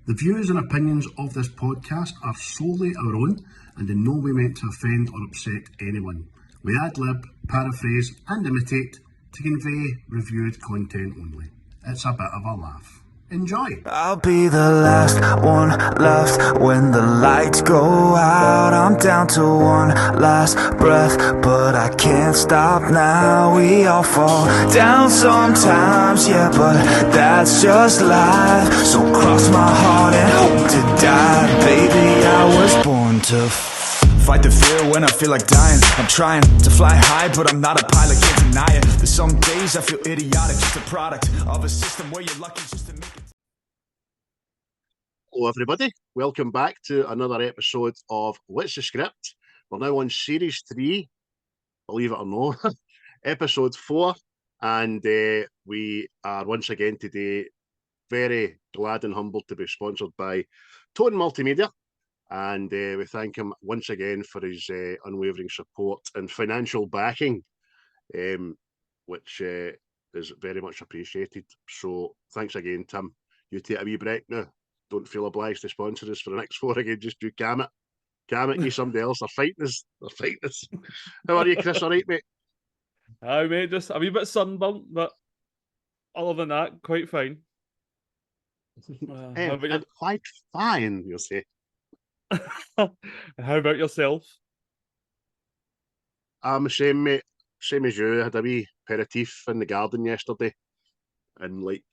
The views and opinions of this podcast are solely our own and in no way meant to offend or upset anyone. We ad-lib, paraphrase and imitate to convey reviewed content only. It's a bit of a laugh. Enjoy! I'll be the last one left when the lights go out. I'm down to one last breath, but I can't stop now. We all fall down sometimes, yeah, but that's just life. So cross my heart and hope to die. Baby, I was born to fight the fear when I feel like dying. I'm trying to fly high, but I'm not a pilot, can't deny it. There's some days I feel idiotic, just a product of a system where you're lucky just to make it. Hello everybody, welcome back to another episode of What's the Script? We're now on Series 3, believe it or not, Episode 4, and we are once again today very glad and humbled to be sponsored by Tone Multimedia, and we thank him once again for his unwavering support and financial backing, which is very much appreciated. So thanks again, Tim. You take a wee break now. Don't feel obliged to sponsor us for the next 4 again. Just do Cam it. You somebody else. They're fighting us. How are you, Chris? All right, mate? Aye, mate, just a wee bit sunburnt, but other than that, quite fine. Quite fine, you'll say. How about yourself? I'm the same, mate. Same as you. I had a wee aperitif in the garden yesterday, and like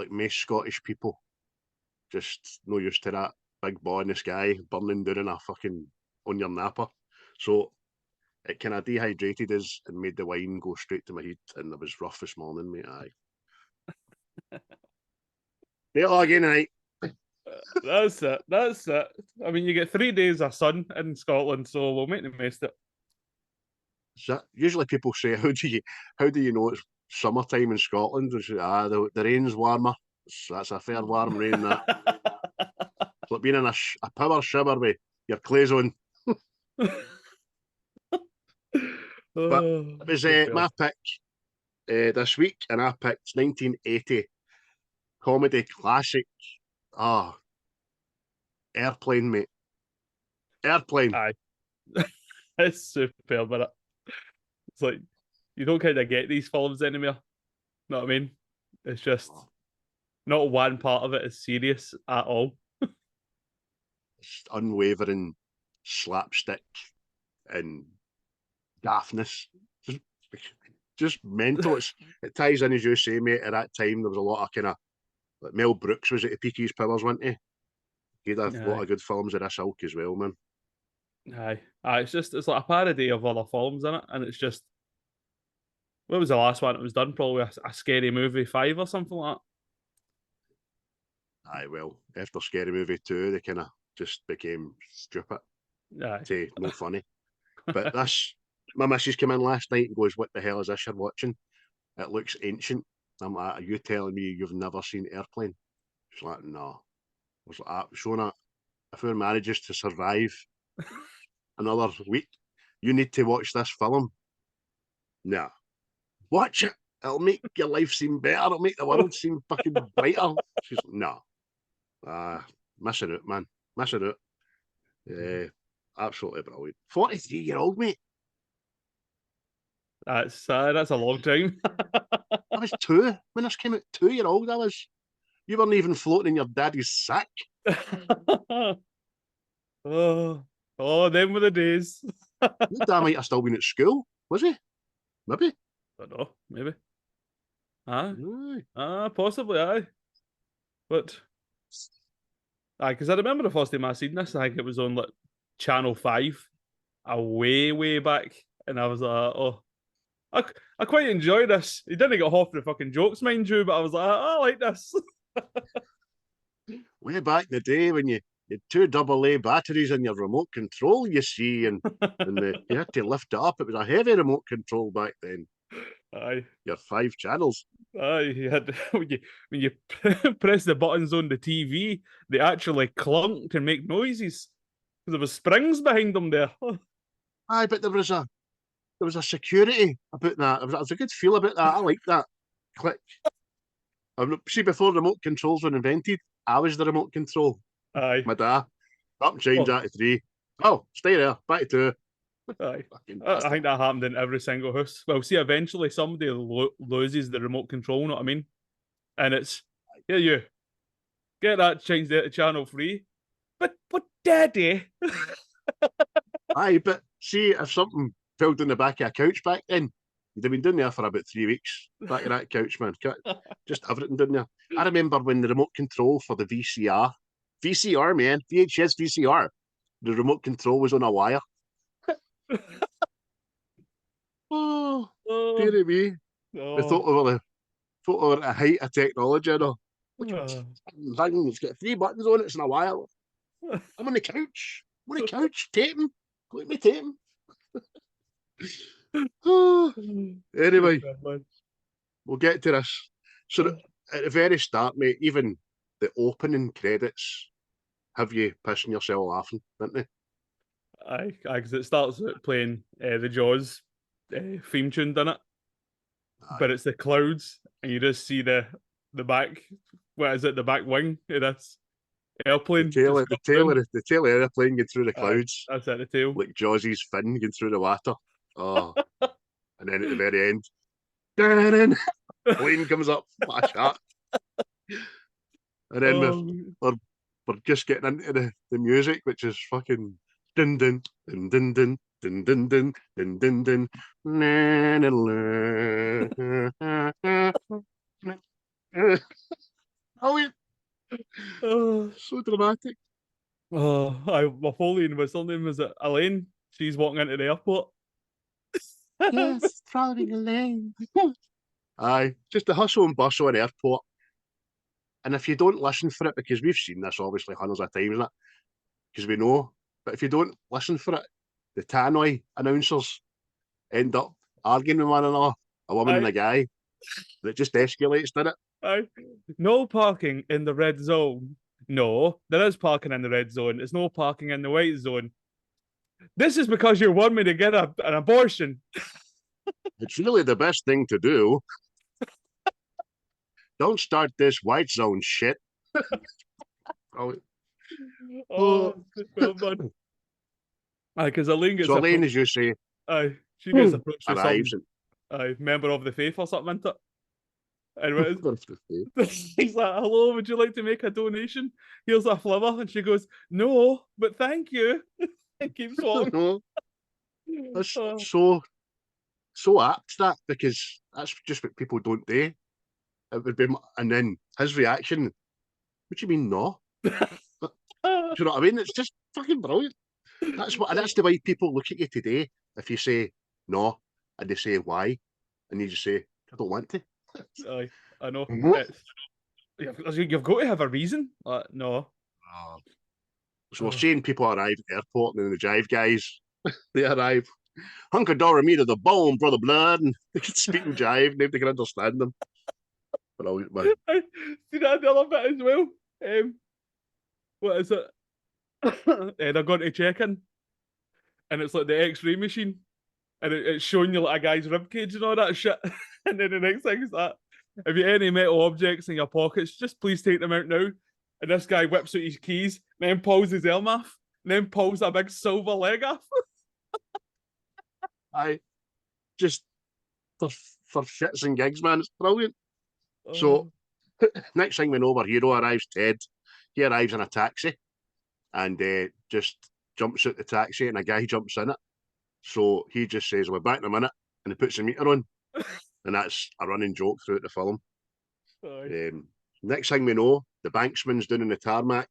most Scottish people, just no use to that big ball in the sky burning down in a fucking on your napper. So it kind of dehydrated us and made the wine go straight to my head, and it was rough this morning, mate. Aye. Better again tonight. That's it. I mean, you get 3 days of sun in Scotland, so we'll make the most of it. So usually people say, how do you know it's summertime in Scotland? The rain's warmer. That's a fair warm rain, that. It's like being in a power shower with your clothes on. But it was my pick this week, and I picked 1980 comedy classic. Airplane, mate. Airplane. Aye. It's superb, but it's like you don't kind of get these films anymore. Know what I mean? It's just not one part of it is serious at all. It's unwavering slapstick and daftness. Just mental. It ties in, as you say, mate. At that time, there was a lot of kind of like Mel Brooks was at the peak of his powers, wasn't he? He had a lot of good films of this ilk as well, man. Aye. It's like a parody of other films, isn't it? And it's just, what was the last one that was done? Probably a Scary Movie 5 or something like that. Aye, well, after Scary Movie 2, they kind of just became stupid. Aye. No funny. But this, my missus came in last night and goes, "What the hell is this you're watching? It looks ancient." I'm like, "Are you telling me you've never seen Airplane?" She's like, "No." I was like, "Shona, if our manages to survive another week, you need to watch this film." "Nah, watch it. It'll make your life seem better. It'll make the world seem fucking brighter." She's like, "No. Missing out, man. Missing out." Absolutely brilliant. 43-year-old, mate. That's a long time. I was 2 when this came out. 2-year-old I was. You weren't even floating in your daddy's sack. Them were the days. Your dad might have still been at school, was he? Maybe. I don't know, maybe. Possibly, aye. But because I remember the first time I seen this, I think it was on like Channel 5, way back, and I was like, I quite enjoy this. He didn't get half the fucking jokes, mind you, but I was like, I like this. Way back in the day when you had 2 AA batteries in your remote control, you see, and you had to lift it up. It was a heavy remote control back then. Aye. Your 5 channels. Aye, you had when you press the buttons on the TV, they actually clunk and make noises because there was springs behind them there. Aye, but there was a security about that. There was a good feel about that. I like that. Click. See, before remote controls were invented, I was the remote control. Aye. My dad, up and change that to 3. Oh, stay there, back to 2. Aye. Fucking I bastard. think that happened in every single house. Well, see, eventually somebody loses the remote control, you know what I mean? And it's, here you, get that changed to channel 3. But daddy. Aye, but see, if something fell down the back of a couch back then, you'd have been down there for about 3 weeks. Back of that couch, man. Just everything down there. I remember when the remote control for the VCR, man, VHS VCR, the remote control was on a wire. Oh, dearie me. We thought we were at the height of technology, you know. It's got 3 buttons on it, it's in a wire. I'm on the couch. I'm on the couch, taping. Let me tape him. Anyway, we'll get to this. So at the very start, mate, even the opening credits have you pissing yourself laughing, didn't they? Aye, because it starts with playing the Jaws theme tune, doesn't it? But it's the clouds, and you just see the back. What is it? The back wing of this airplane. The tail of the airplane going through the clouds. That's it, the tail. Like Jaws's fin going through the water. Oh. And then at the very end, plane comes up, flash up. And then we're just getting into the music, which is fucking dun dun dun dun dun dun dun dun dun dun dun. Oh, so dramatic. My Foley was her name, was it Elaine? She's walking into the airport. Yes, traveling Elaine. Aye, just the hustle and bustle in the airport. And if you don't listen for it, because we've seen this obviously hundreds of times, because we know, but if you don't listen for it, the tannoy announcers end up arguing with one another, a woman and a guy. That just escalates, doesn't it? Aye. No parking in the red zone. No, there is parking in the red zone. There's no parking in the white zone. This is because you want me to get an abortion. It's really the best thing to do. Don't start this white zone shit. Because Elaine gets Elaine, as you say, she gets approached with arrives some member of the faith or something, isn't it? And he's like, hello, would you like to make a donation? Here's a flower. And she goes, no, but thank you. And keeps walking. That's so apt, that, because that's just what people don't do. It would be, and then his reaction, what do you mean, no? Do you know what I mean? It's just fucking brilliant. That's the way people look at you today. If you say no, and they say why, and you just say, I don't want to. Aye, I know. You've got to have a reason. No. So we're seeing people arrive at the airport, and then the jive guys, they arrive. Hunker me to the bone, brother blood, and they can speak in jive, nobody can understand them. Brilliant, man. See that the other bit as well? What is it? They're going to check in, and it's like the X-ray machine, and it's showing you like a guy's ribcage and all that shit. And then the next thing is that if you have any metal objects in your pockets, just please take them out now. And this guy whips out his keys, then pulls his arm off, and then pulls a big silver leg off. I just for shits and gigs, man, it's brilliant. So next thing we know, our hero arrives, Ted. He arrives in a taxi and just jumps out the taxi, and a guy jumps in it. So he just says, we're back in a minute, and he puts the meter on. And that's a running joke throughout the film. Next thing we know, the banksman's down in the tarmac,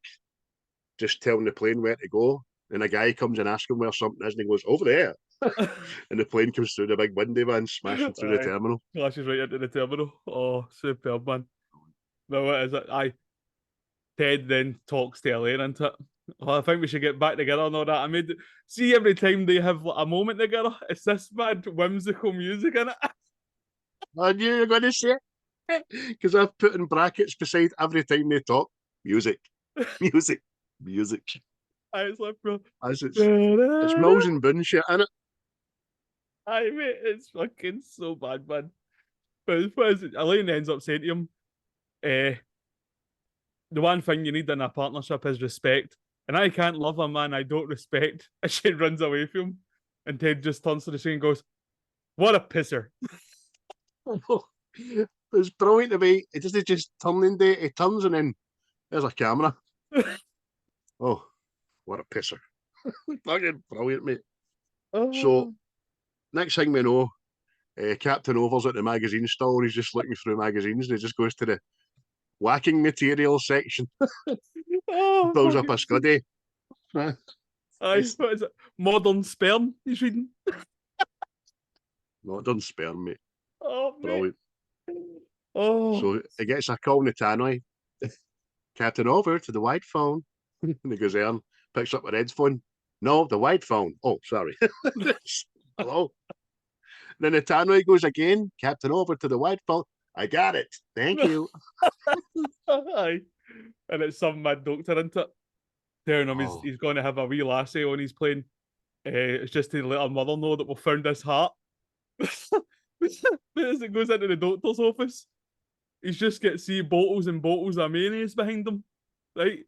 just telling the plane where to go. And a guy comes and asks him where something is, and he goes, over there. And the plane comes through the big window, man, smashing through the terminal. Flashes right into the terminal. Oh, superb, man. No, what is it? Ted then talks to Elaine into it. Oh, I think we should get back together and all that. See, every time they have like, a moment together, it's this mad whimsical music in it. I knew you were going to say it. Because I've put in brackets beside every time they talk, music. Music. Music. It's like, bro. It's Mills and Boone shit, innit? Aye, mate, it's fucking so bad, man. But what is it? Elaine ends up saying to him, the one thing you need in a partnership is respect. And I can't love a man I don't respect. And she runs away from him. And Ted just turns to the screen and goes, what a pisser. It's brilliant to me. It doesn't just turn in day, it turns and then there's a camera. Oh, what a pisser. Fucking brilliant, mate. So, next thing we know, Captain Over's at the magazine store. He's just looking through magazines and he just goes to the whacking material section. Pulls up a scuddy. What is it? Modern sperm he's reading. No, it doesn't spare, mate. Oh, brilliant. Oh. So he gets a call in the tannoy. Captain Over to the white phone. And he goes there and picks up a red phone. No, the white phone. Oh, sorry. Hello. Then the tannoy goes again. Captain Over to the white phone. I got it. Thank you. Aye. And it's some mad doctor into it. Telling him he's going to have a wee lassie on his plane. It's just to let her mother know that we found this heart. But as it goes into the doctor's office, he's just got bottles and bottles of mayonnaise behind him, right?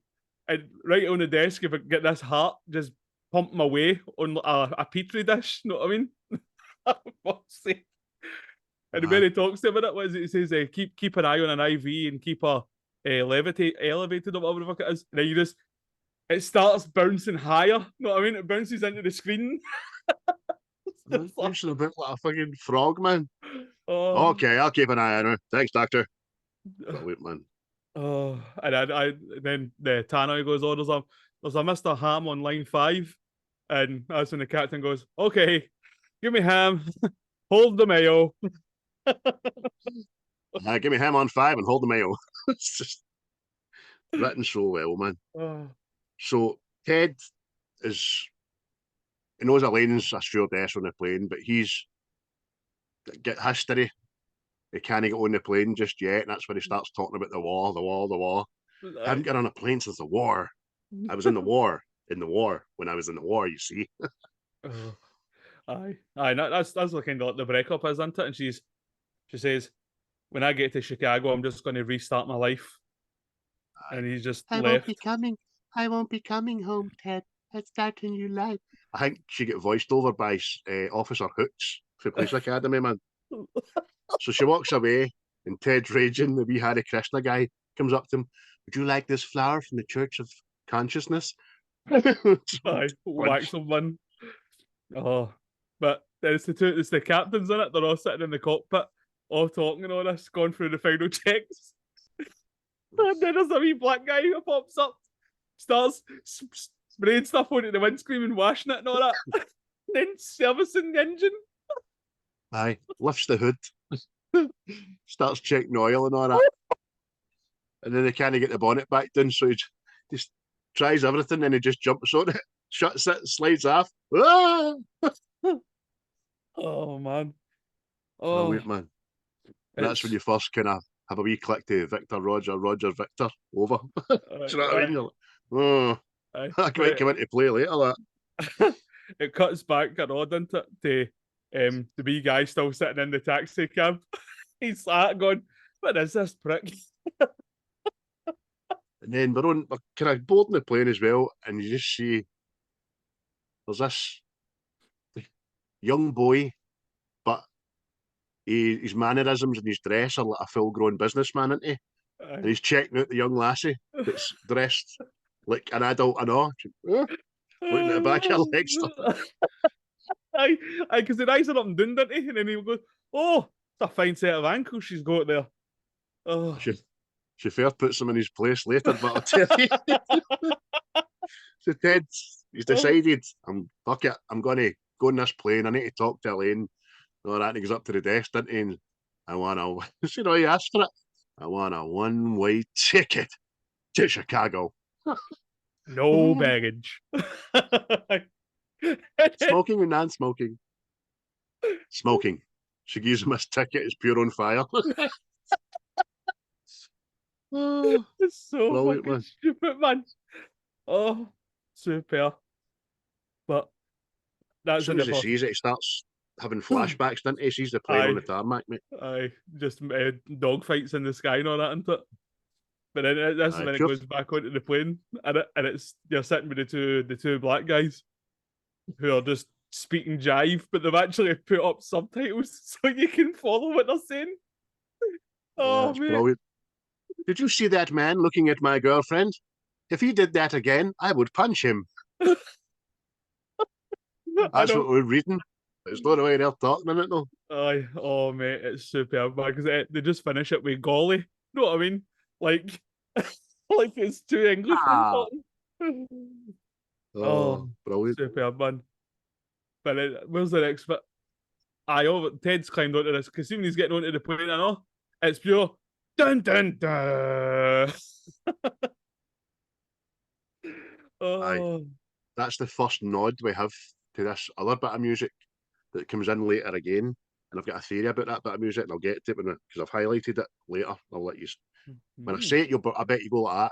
And right on the desk, if I get this heart, just pumping away on a petri dish. You know what I mean? And when he talks to him about it, what is it? He says, keep an eye on an IV and keep her elevated or whatever the fuck it is. And then it starts bouncing higher. You know what I mean? It bounces into the screen. It's a bit like a fucking frog, man. Okay, I'll keep an eye on her. Thanks, doctor. Brilliant, man. And then the tannoy goes, there's a Mr. Ham on line 5. And that's when the captain goes, okay, give me ham, hold the mayo. Give me ham on 5 and hold the mayo. It's just written so well, man. So Ted he knows Elaine's a stewardess on the plane, but he's got history. He can't get on the plane just yet, and that's when he starts talking about the war. I haven't got on a plane since the war. I was in the war, when I was in the war, you see. Aye, that's the kind of like the breakup, isn't it? And she says, when I get to Chicago, I'm just going to restart my life. And he's just left. I won't be coming home, Ted. I'll start a new life. I think she got voiced over by Officer Hooks for Police Academy, man. So she walks away, and Ted raging, the wee Hare Krishna guy, comes up to him. Would you like this flower from the Church of Consciousness? Aye, whack someone. But it's the captains in it. They're all sitting in the cockpit, all talking and all this, going through the final checks. And then there's a wee black guy who pops up, starts spraying stuff onto the windscreen and washing it and all that. Then servicing the engine. Aye, lifts the hood, starts checking oil and all that. And then they can't get the bonnet back down, so he just tries everything and he just jumps on it, shuts it, slides off. Ah! Oh, man. Brilliant, man. And that's when you first kind of have a wee click to Victor, Roger, Victor, over. Do you know what I mean? You're like, that might come into play later, that. It cuts back a rod into it to the wee guy still sitting in the taxi cab. He's sat going, what is this prick? And then we're kind of boarding the plane as well, and you just see there's this young boy, but his mannerisms and his dress are like a full-grown businessman, isn't he? And he's checking out the young lassie that's dressed like an adult, I know. Looking at the back of her legs. Aye, because the eyes are up and down, didn't he? And then he goes, oh, it's a fine set of ankles she's got there. Oh. She fair puts him in his place later, but I'll tell you. So Ted, he's decided, fuck it, I'm going to go on this plane. I need to talk to Elaine. All that, and he goes up to the desk, didn't he? And I want he asked for it. I want a one-way ticket to Chicago. No baggage. Smoking or non-smoking? Smoking. She gives him his ticket, it's pure on fire. It's so brilliant, fucking stupid, man. Oh, super. But that's as soon as he sees it, he starts having flashbacks, doesn't he? He sees the plane on the tarmac, mate. Aye, just dog fights in the sky and all that, isn't it? But then this is Aye, when it pure goes back onto the plane, and it's you're sitting with the two black guys who are just speaking jive, but they've actually put up subtitles so you can follow what they're saying. Oh that's mate, brilliant. Did you see that man looking at my girlfriend? If he did that again, I would punch him. I That's know. what we're reading. It's not the way they're talking in it, though. Aye, oh mate, it's superb, man, because they just finish it with golly. You know what I mean? Like, like it's two Englishmen Ah, talking. Oh, oh, brilliant. superb, man. But where's the next bit? Aye, oh, Ted's climbed onto this because soon he's getting onto the plane. I know it's pure dun dun dun. Aye, Oh, that's the first nod we have to this other bit of music that comes in later again. And I've got a theory about that bit of music, and I'll get to it because I've highlighted it later. I'll let you. When I say it, I bet you go like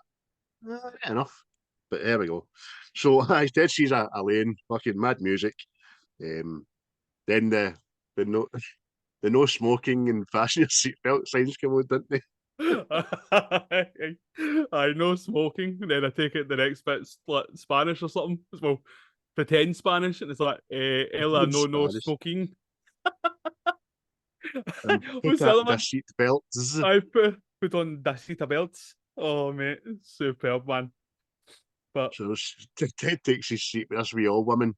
that. Fair enough. But there we go. So I did see a lane, fucking mad music. Then the no the no smoking and fasten your seatbelt signs come on, didn't they? I know smoking. And then I take it the next bit's like Spanish or something. Well, pretend Spanish, and it's like Ella In no Spanish. smoking. Pick What's the up other the one? seatbelts. I put on Dasita belts. Oh mate, superb man. But So Ted takes his seat with this wee old woman.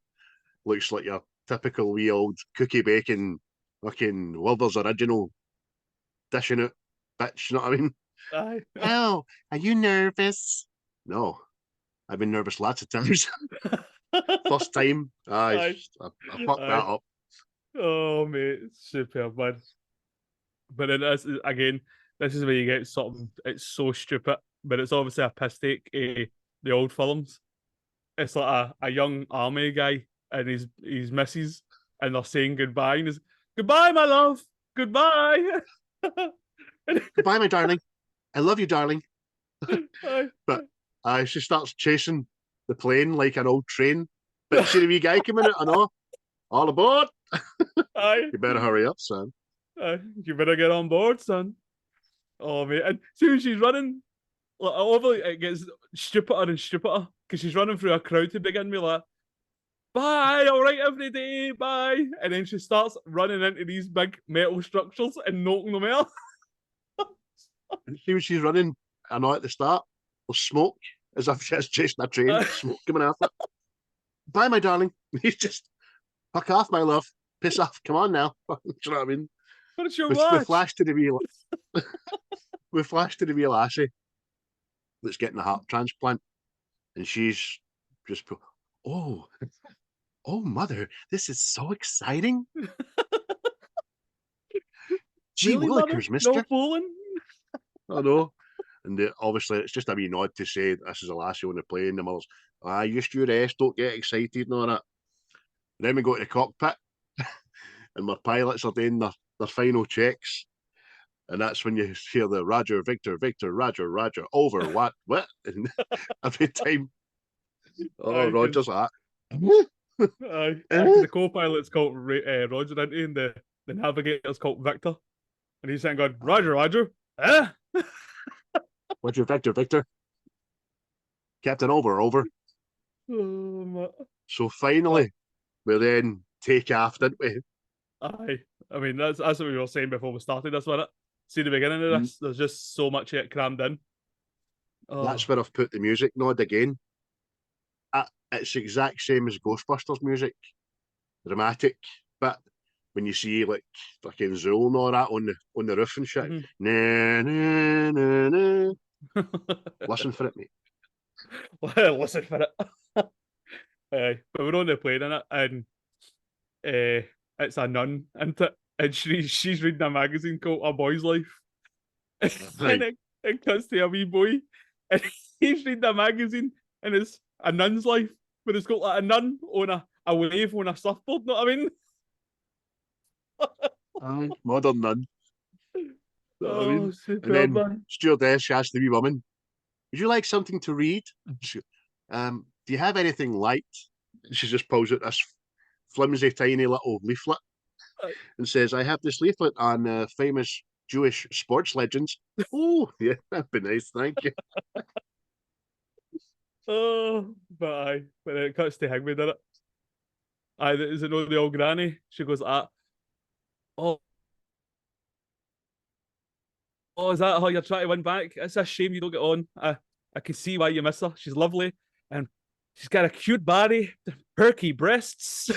Looks like your typical wee old cookie bacon fucking Wilder's original dishing it bitch, you know what I mean? aye. Oh, are you nervous? No, I've been nervous lots of times. First time, Aye. I fucked that up. Oh mate, superb man. But then again, this is where you get something. It's so stupid, but it's obviously a piss take. The old films. It's like a young army guy and his missus, and they're saying goodbye, and he's goodbye, my love, goodbye. Goodbye, my darling. I love you, darling. Aye. But she starts chasing the plane like an old train. But see the wee guy coming out, I know. All aboard. Aye. You better hurry up, son. Aye. You better get on board, son. Oh mate, and soon as she's running, like obviously it gets stupider and stupider because she's running through a crowd to begin with, like bye, all right, every day, bye, and then she starts running into these big metal structures and knocking them out. And see when she's running, I know at the start, there's smoke as if she's chasing a train, smoke coming after it. Bye, my darling. He's just, fuck off, my love. Piss off. Come on now. Do you know what I mean? What's your We watch? flash to the wee lassie that's getting a heart transplant, and she's just, oh, oh, mother, this is so exciting. Gee Really, mother? willikers, mister. No fooling. I know. And obviously, it's just a wee nod to say this is a lassie on the plane. The mother's, just you rest, don't get excited and all that. And then we go to the cockpit, and my pilots are doing their final checks. And that's when you hear the Roger, Victor, Victor, Roger, Roger, over, what? And every time, Aye, Roger's like that. Aye, because the co-pilot's called Roger, and the navigator's called Victor, and he's saying, "God, Roger, Roger, eh?" Roger, Victor, Victor. Captain, over. Oh, So finally, we then take off, didn't we? aye, I mean that's what we were saying before we started this, wasn't it? See the beginning of this. There's just so much yet crammed in. Oh. That's where I've put the music nod again. It's the exact same as Ghostbusters music, dramatic. But when you see like fucking Zool and all that on the roof and shit, nah, nah, nah, nah. Listen for it, mate. Listen for it. But we're on the plane in it, and it's a nun, isn't it? And she's reading a magazine called A Boy's Life. And it cuts to a wee boy, and he's reading a magazine, and it's a nun's life, but it's got like a nun on a wave on a surfboard, know what I mean? Modern nun. Oh, I mean? superb, And then man. stewardess, she asked the wee woman, would you like something to read? She, do you have anything light? She just pulls out this flimsy, tiny little leaflet and says, I have this leaflet on famous Jewish sports legends. Oh, yeah, that'd be nice. Thank you. Oh, but aye, when it cuts to Higby, did it? Aye, is it not the old granny? She goes, oh, oh, is that how you're trying to win back? It's a shame you don't get on. I can see why you miss her. She's lovely, and she's got a cute body, perky breasts.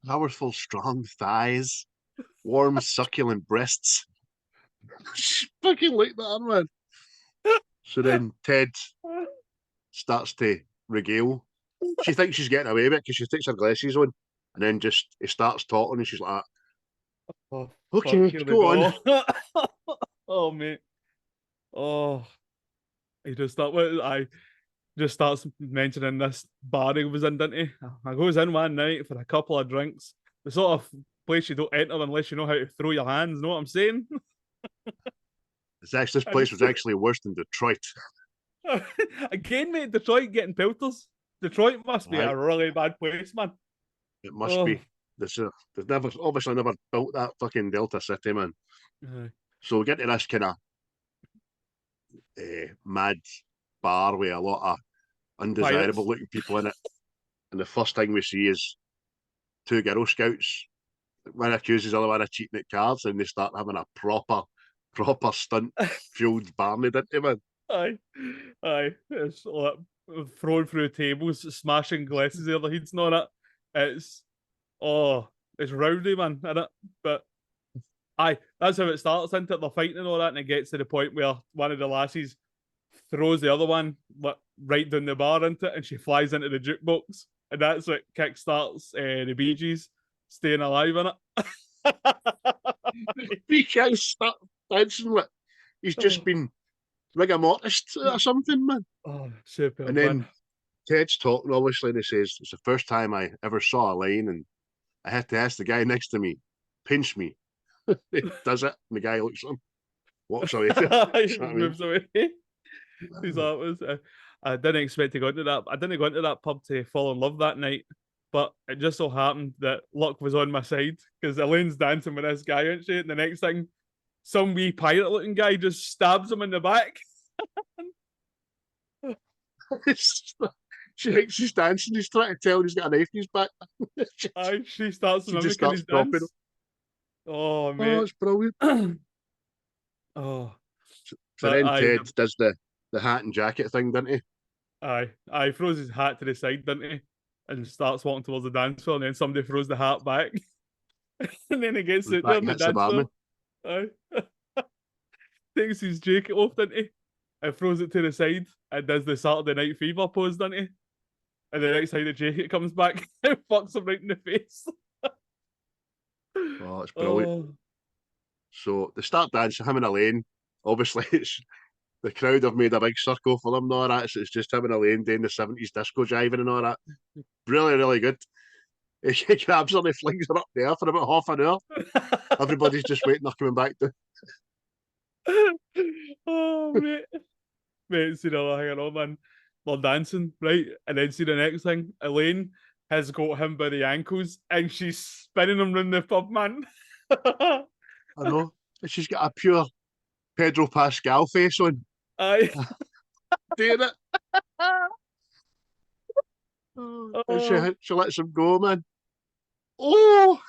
Powerful, strong thighs, warm, succulent breasts. Fucking like that, man. So then Ted starts to regale. She thinks she's getting away with it because she takes her glasses on, and then just he starts talking, and she's like, Oh, "Okay, go on." Oh, mate. Oh, he just starts mentioning this bar he was in, didn't he? I goes in one night for a couple of drinks. The sort of place you don't enter unless you know how to throw your hands. Know what I'm saying? This place was actually worse than Detroit. Again, mate, Detroit getting pelters. Detroit must be Right. a really bad place, man. It must be. They've never obviously never built that fucking Delta City, man. So we get to this kind of mad bar with a lot of undesirable looking people in it. And the first thing we see is two Girl Scouts. One accuses the other one of cheating at cards, and they start having a proper stunt fueled Barney, didn't they, man? Aye. It's like throwing through tables, smashing glasses over the heads and all that. It's rowdy, man, isn't it? But aye, that's how it starts, isn't it? They're fighting and all that, and it gets to the point where one of the lassies throws the other one right down the bar into it, and she flies into the jukebox, and that's what kickstarts the Bee Gees staying alive in it. He can't start dancing like he's just been rigor mortis or something, man. Oh, super. And then man. Ted's talking, obviously, and he says, "It's the first time I ever saw a line, and I had to ask the guy next to me, pinch me." He does it, and the guy looks at him, walks away. He moves away. He's like, I didn't expect to go into that. I didn't go into that pub to fall in love that night, but it just so happened that luck was on my side because Elaine's dancing with this guy, isn't she? And the next thing, some wee pirate-looking guy just stabs him in the back. She thinks he's dancing. He's trying to tell her he's got a knife in his back. She starts mimicking his dance. Oh, man. Oh, it's brilliant. Oh. So then Ted does the hat and jacket thing, doesn't he? Aye, throws his hat to the side, doesn't he? And starts walking towards the dance floor, and then somebody throws the hat back. And then he gets it there on the dance floor. Aye. Takes his jacket off, doesn't he? And throws it to the side and does the Saturday Night Fever pose, doesn't he? And the next time the jacket comes back, it fucks him right in the face. Oh, it's brilliant. So they start dancing, him and Elaine. Obviously, the crowd have made a big circle for them and all that. So it's just him and Elaine doing the 70s disco jiving and all that. Really, really good. He grabs her and he flings her up there for about half an hour. Everybody's just waiting, they're coming back to. Oh, mate. Mate, see the hanging on, man. They're dancing, right? And then see the next thing, Elaine has got him by the ankles and she's spinning him round the pub, man. I know. And she's got a pure Pedro Pascal face on. Aye. Doing it. And she lets him go, man. Oh!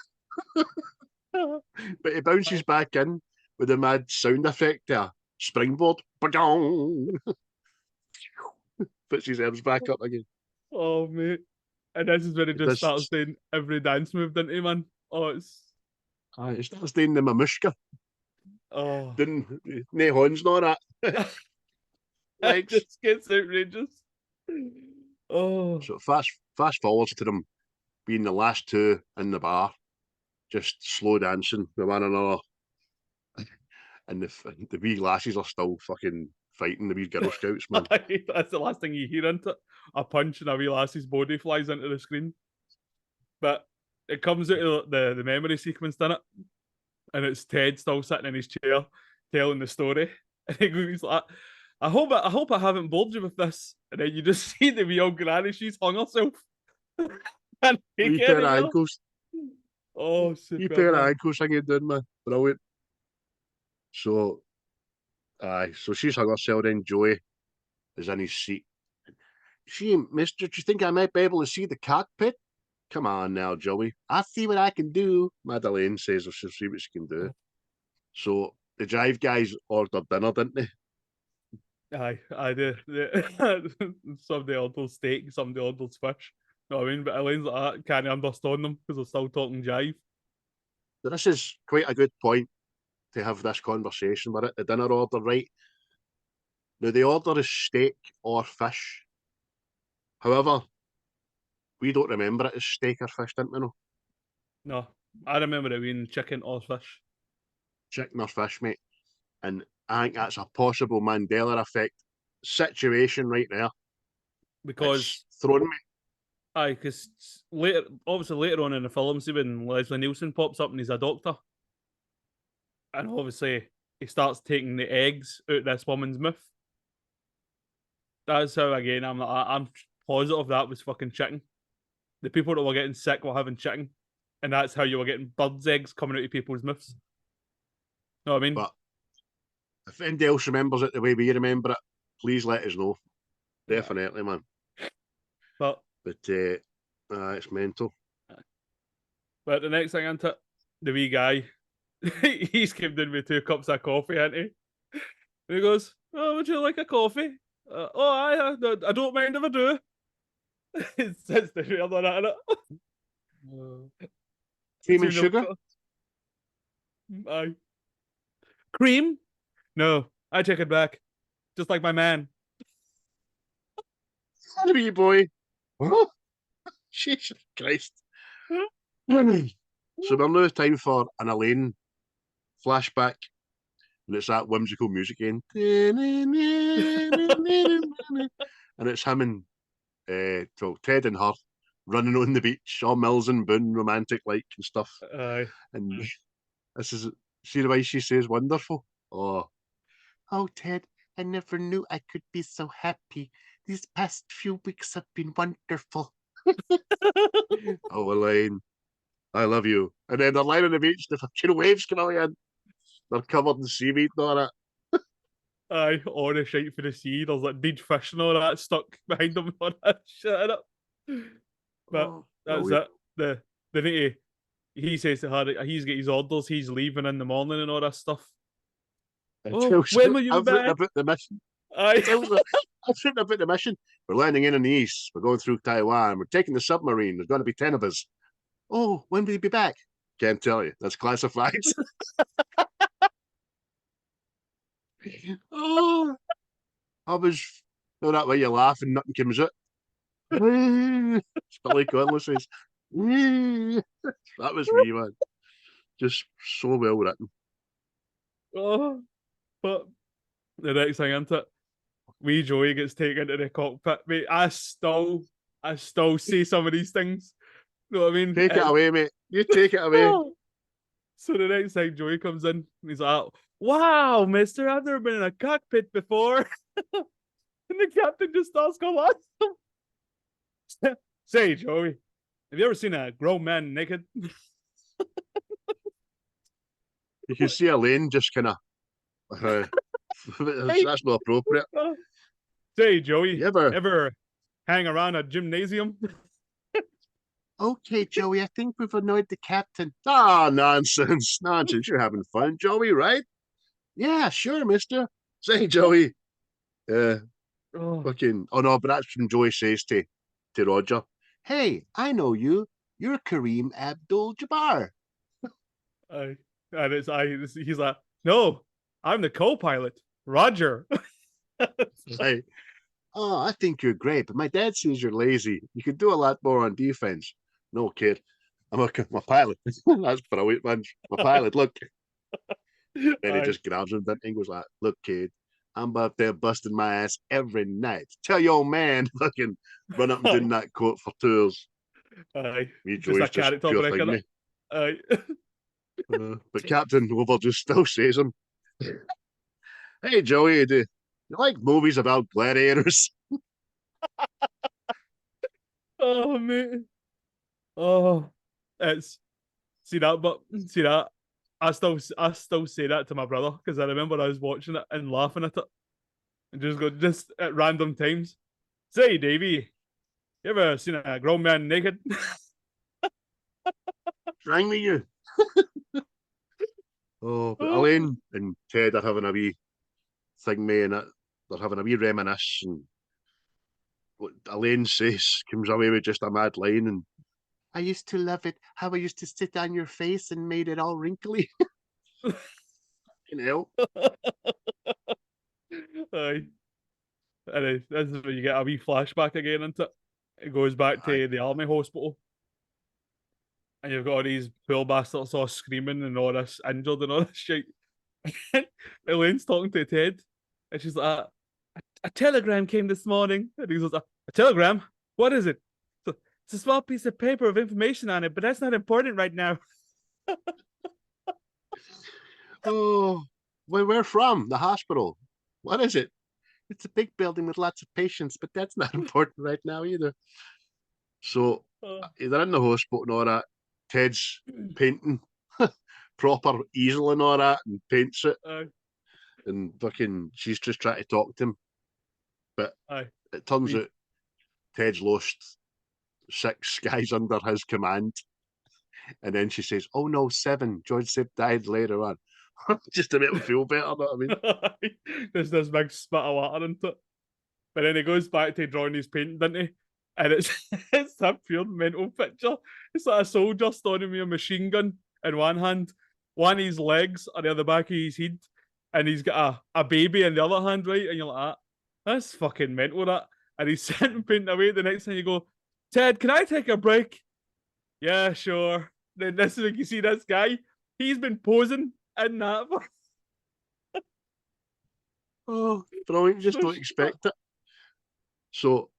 But he bounces back in with a mad sound effect there. Springboard. Puts his arms back up again. Oh, mate. And this is when he just starts doing every dance move, doesn't he, man? Oh, it's... He starts doing the mamushka. Oh. No horns, nor that. It just gets outrageous. Oh. So fast forwards to them being the last two in the bar, just slow dancing with one another. And the wee lasses are still fucking fighting the wee Girl Scouts, man. That's the last thing you hear, isn't it? A punch and a wee lassie's body flies into the screen. But it comes out of the memory sequence, doesn't it? And it's Ted still sitting in his chair telling the story. And he's like, I hope I haven't bored you with this. And then you just see the wee old granny, she's hung herself. And wee pair of ankles. Oh, super. Wee pair of ankles hanging down, man. Brilliant. So, so she's hung herself in. Joey is in his seat. See, mister, do you think I might be able to see the cockpit? Come on now, Joey. I see what I can do. Madeleine says she'll see what she can do. So the Jive guys ordered dinner, didn't they? I do. Somebody orders steak, somebody orders fish. You know what I mean? But Elaine's like that, can't understand them because they're still talking jive. This is quite a good point to have this conversation with it. The dinner order, right? Now, the order is steak or fish. However, we don't remember it as steak or fish, didn't we? No? No, I remember it being chicken or fish. Chicken or fish, mate. And I think that's a possible Mandela effect situation right there. Because it's thrown me. because obviously later on in the film, see when Leslie Nielsen pops up and he's a doctor, and obviously he starts taking the eggs out this woman's mouth. That's how again I'm positive that was fucking chicken. The people that were getting sick were having chicken, and that's how you were getting birds' eggs coming out of people's mouths. Know what I mean? But if anybody else remembers it the way we remember it, please let us know. Definitely, man. But it's mental. But the next thing into the wee guy, he's came down with 2 cups of coffee, hasn't he? And he goes, "Oh, would you like a coffee? I don't mind if I do." It sits the other at it. Cream and sugar? Aye. Cream? No, I take it back. Just like my man. Wee boy. Oh, Jesus Christ. So we're now time for an Elaine flashback. And it's that whimsical music again. And it's him and Ted and her running on the beach, all Mills and Boone, romantic like and stuff. And this is, see the way she says wonderful? Oh, Ted, I never knew I could be so happy. These past few weeks have been wonderful. Oh, Elaine, I love you. And then they're lying on the beach, the fucking waves coming in. They're covered in seaweed and all that. Aye, all the shite for the sea. There's like dead fish and all that stuck behind them and all that shit in it. But that's it. The need to, he says to her he's got his orders, he's leaving in the morning and all that stuff. When will you be back? About the mission. Aye. I've written about the mission. We're landing in the east. We're going through Taiwan. We're taking the submarine. There's going to be 10 of us. Oh, when will you be back? Can't tell you. That's classified. Oh, I was. No, that way you laugh and nothing comes out. Billy Connolly says, that was me, man. Just so well written. Oh, but the next thing into it, wee Joey gets taken into the cockpit. Mate, I still see some of these things. You know what I mean? Take it away, mate. You take it away. So the next time Joey comes in, he's like, "Wow, mister, I've never been in a cockpit before." And the captain just starts going, "Say, Joey, have you ever seen a grown man naked?" You can see Elaine just kind of. That's not appropriate. Say, Joey, you ever hang around a gymnasium? Okay, Joey, I think we've annoyed the captain. Ah, nonsense. Nonsense. You're having fun, Joey, right? Yeah, sure, mister. Say, Joey. Fucking. Oh, no, but that's when Joey says to Roger, "Hey, I know you. You're Kareem Abdul-Jabbar." And he's like, "No, I'm the co-pilot, Roger." Hey, oh, I think you're great, but my dad says you're lazy. You could do a lot more on defense. No, kid. I'm my pilot. That's brilliant, man. My pilot, look. Then he just grabs him and goes like, "Look, kid, I'm up there busting my ass every night. Tell your old man fucking run up and doing that court for tours." Just a character breaker. But Captain Wilbur just still says him, "Hey, Joey, do you like movies about gladiators?" Oh, man. Oh, see that. I still say that to my brother because I remember I was watching it and laughing at it and just at random times. Say, Davey, you ever seen a grown man naked? Rang me you. Oh, but Elaine and Ted are having a wee thing, me, and they're having a wee reminisce. And what Elaine says comes away with just a mad line. And I used to love it how I used to sit on your face and made it all wrinkly. You know. Aye. And this is where you get a wee flashback again into it. It goes back to the army hospital. And you've got all these poor bastards all screaming and all this injured and all this shit. Elaine's talking to Ted, and she's like, a telegram came this morning. And he's like, a telegram? What is it? It's a small piece of paper with information on it, but that's not important right now. Oh, where we're from, the hospital. What is it? It's a big building with lots of patients, but that's not important right now either. So they're in the hospital and all that. Ted's painting proper easel and all that and paints it. And fucking she's just trying to talk to him. But it turns out Ted's lost 6 guys under his command. And then she says, oh no, 7. George Sip died later on. Just to make him feel better, know what I mean? There's this big spit of water into it. But then he goes back to drawing his painting, doesn't he? And it's a pure mental picture. It's like a soldier standing with a machine gun in one hand, one of his legs on the other back of his head, and he's got a baby in the other hand, right? And you're like, that's fucking mental, that. And he's sitting painting away. The next thing you go, Ted, can I take a break? Yeah, sure. Then this is when you see this guy. He's been posing in that. Oh, brilliant. You just don't expect it. So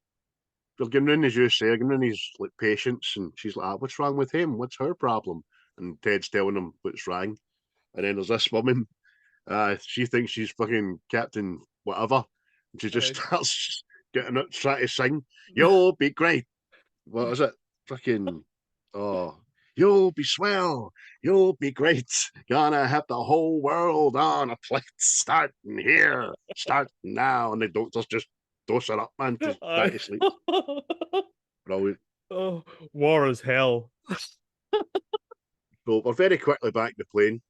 they're getting in, as you say, getting in his like patients, and she's like, what's wrong with him? What's her problem? And Ted's telling him what's wrong. And then there's this woman, she thinks she's fucking Captain whatever. And she just starts getting up, trying to sing, you'll be great. What is it? Fucking, oh, you'll be swell. You'll be great. Gonna have the whole world on a plate. Starting here. Starting now. And the doctor's just dose her up, man, to try to sleep. Brilliant. Oh, war is hell. So we're very quickly back to the plane.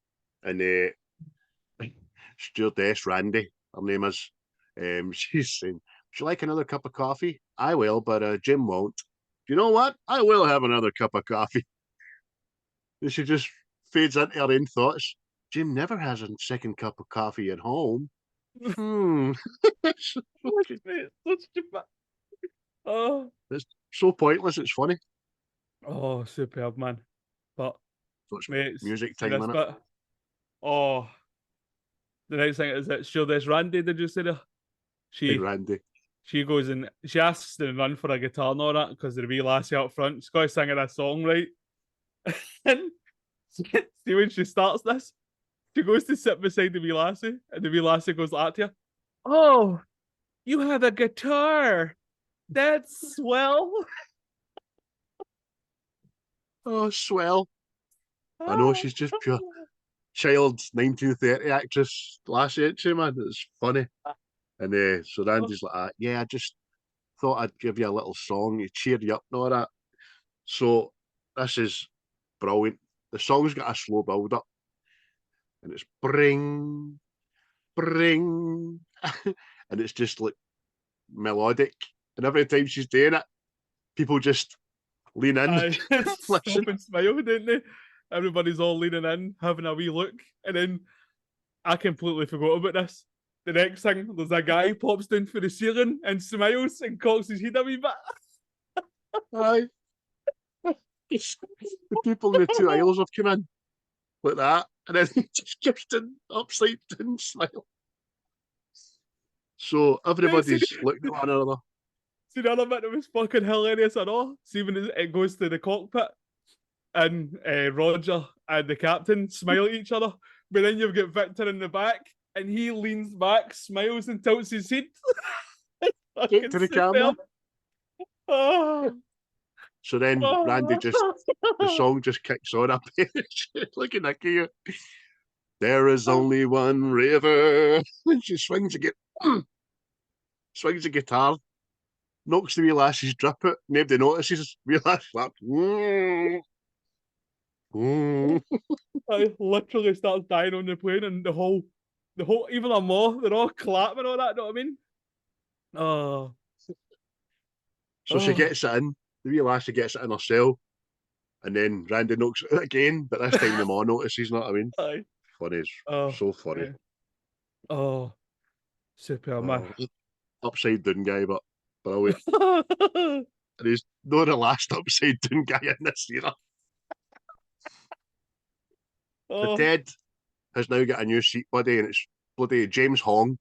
And stewardess Randy, her name is, she's saying, would you like another cup of coffee? I will, but Jim won't. You know what? I will have another cup of coffee. And she just fades into her own thoughts. Jim never has a second cup of coffee at home. It's so pointless, it's funny. Oh, superb, man. But so it's music time, innit? Bit. Oh, the next thing is that Shirley's Randy, did you say that? Randy. She goes and she asks to run for a guitar and all that because the wee lassie up front, she's got to sing a song, right? And see when she starts this, she goes to sit beside the wee lassie, and the wee lassie goes like to her, oh, you have a guitar. That's swell. Oh, swell. I know, she's just pure child 1930 actress lassie, ain't she, man? It's funny. And so Randy's like, yeah, I just thought I'd give you a little song to cheer you up and all that. So this is brilliant. The song's got a slow build up. And it's bring, bring. And it's just like melodic. And every time she's doing it, people just lean in. Stop and smile, don't they? Everybody's all leaning in, having a wee look. And then I completely forgot about this. The next thing, there's a guy pops down for the ceiling and smiles and cocks his head a wee bit. Aye. The people in the 2 aisles have come in like that, and then he just gives an upside down smile. So everybody's looking at one another. See, the other bit that was fucking hilarious at all? See, when it goes to the cockpit and Roger and the captain smile at each other, but then you've got Victor in the back and he leans back, smiles, and tilts his head. To the camera. Oh. So then Randy the song just kicks on up. Looking at you. There is only one river. And she swings swings a guitar, knocks the wee lass's drip out. Nobody notices. Wee lass slapped. I literally starts dying on the plane, and the whole, even a more, they're all clapping and all that. Know what I mean? Oh, So she gets it in. The wee lassie gets it in herself. And then Randy knocks it out again. But this time the mom notices, you know what I mean? aye. Funny. Oh, So funny. aye. Oh, super man. Upside down guy, but brilliant. And he's not the last upside down guy in this era. So Oh, Ted has now got a new seat buddy, and it's bloody James Hong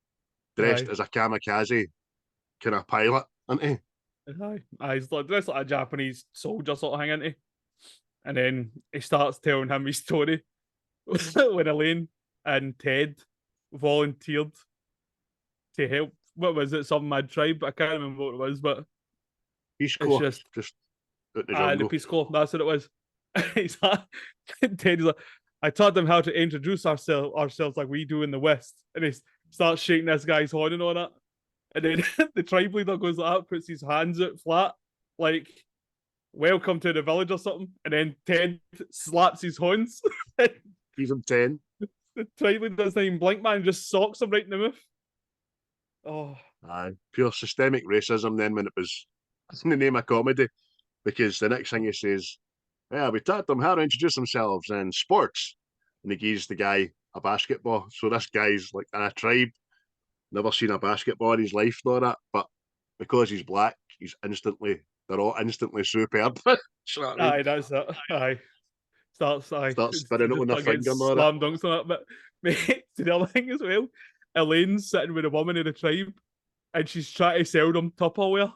dressed aye. as a kamikaze kind of pilot, isn't he? Aye. He's like dressed like a Japanese soldier sort of thing, isn't he? And then he starts telling him his story when Elaine and Ted volunteered to help. What was it? Some mad tribe? I can't remember what it was, but Peace it's Corps, just just out in the the jungle. Peace Corps. That's what it was. He's like, Teddy's like, I taught them how to introduce ourselves like we do in the West, and he starts shaking this guy's horn and all that. And then the tribe leader goes like that, puts his hands out flat, like welcome to the village or something. And then Ted slaps his horns. He's him 10. The tribe leader doesn't even blink, man, just socks him right in the mouth. Oh, Aye, pure systemic racism then when it was in the name of comedy. Because the next thing he says, yeah, we taught them how to introduce themselves in sports. And he gives the guy a basketball. So this guy's like in a tribe, never seen a basketball in his life, nor that. But because he's black, they're all instantly superb. You know what I mean? aye, that's it. Aye. Starts spinning it on their finger and all that. slam dunks on it. But mate, the other thing as well, Elaine's sitting with a woman in the tribe and she's trying to sell them Tupperware.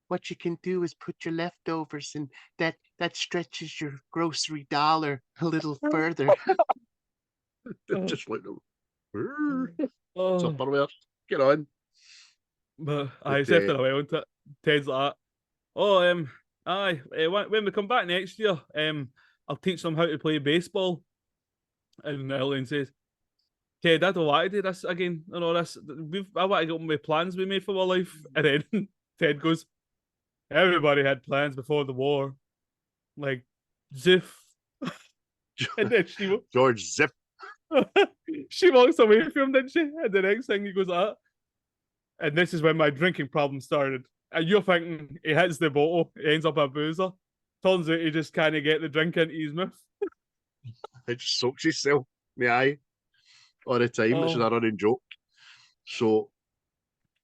What you can do is put your leftovers in that stretches your grocery dollar a little further. Just like Oh, Tupperware. Get on. but I accepted a while into it. Ted's like, oh, aye, when we come back next year, I'll teach them how to play baseball. And Elaine says, Ted, I don't want to do this again and all this. I want to get on with plans we made for our life. And then Ted goes, everybody had plans before the war. Like, Ziff. And then George Zip. she walks away from him, didn't she? And the next thing he goes at, and this is when my drinking problem started. And you're thinking he hits the bottle, he ends up a boozer. Turns out he just can't get the drink into his mouth. It just soaks himself in the eye all the time. It's a running joke. So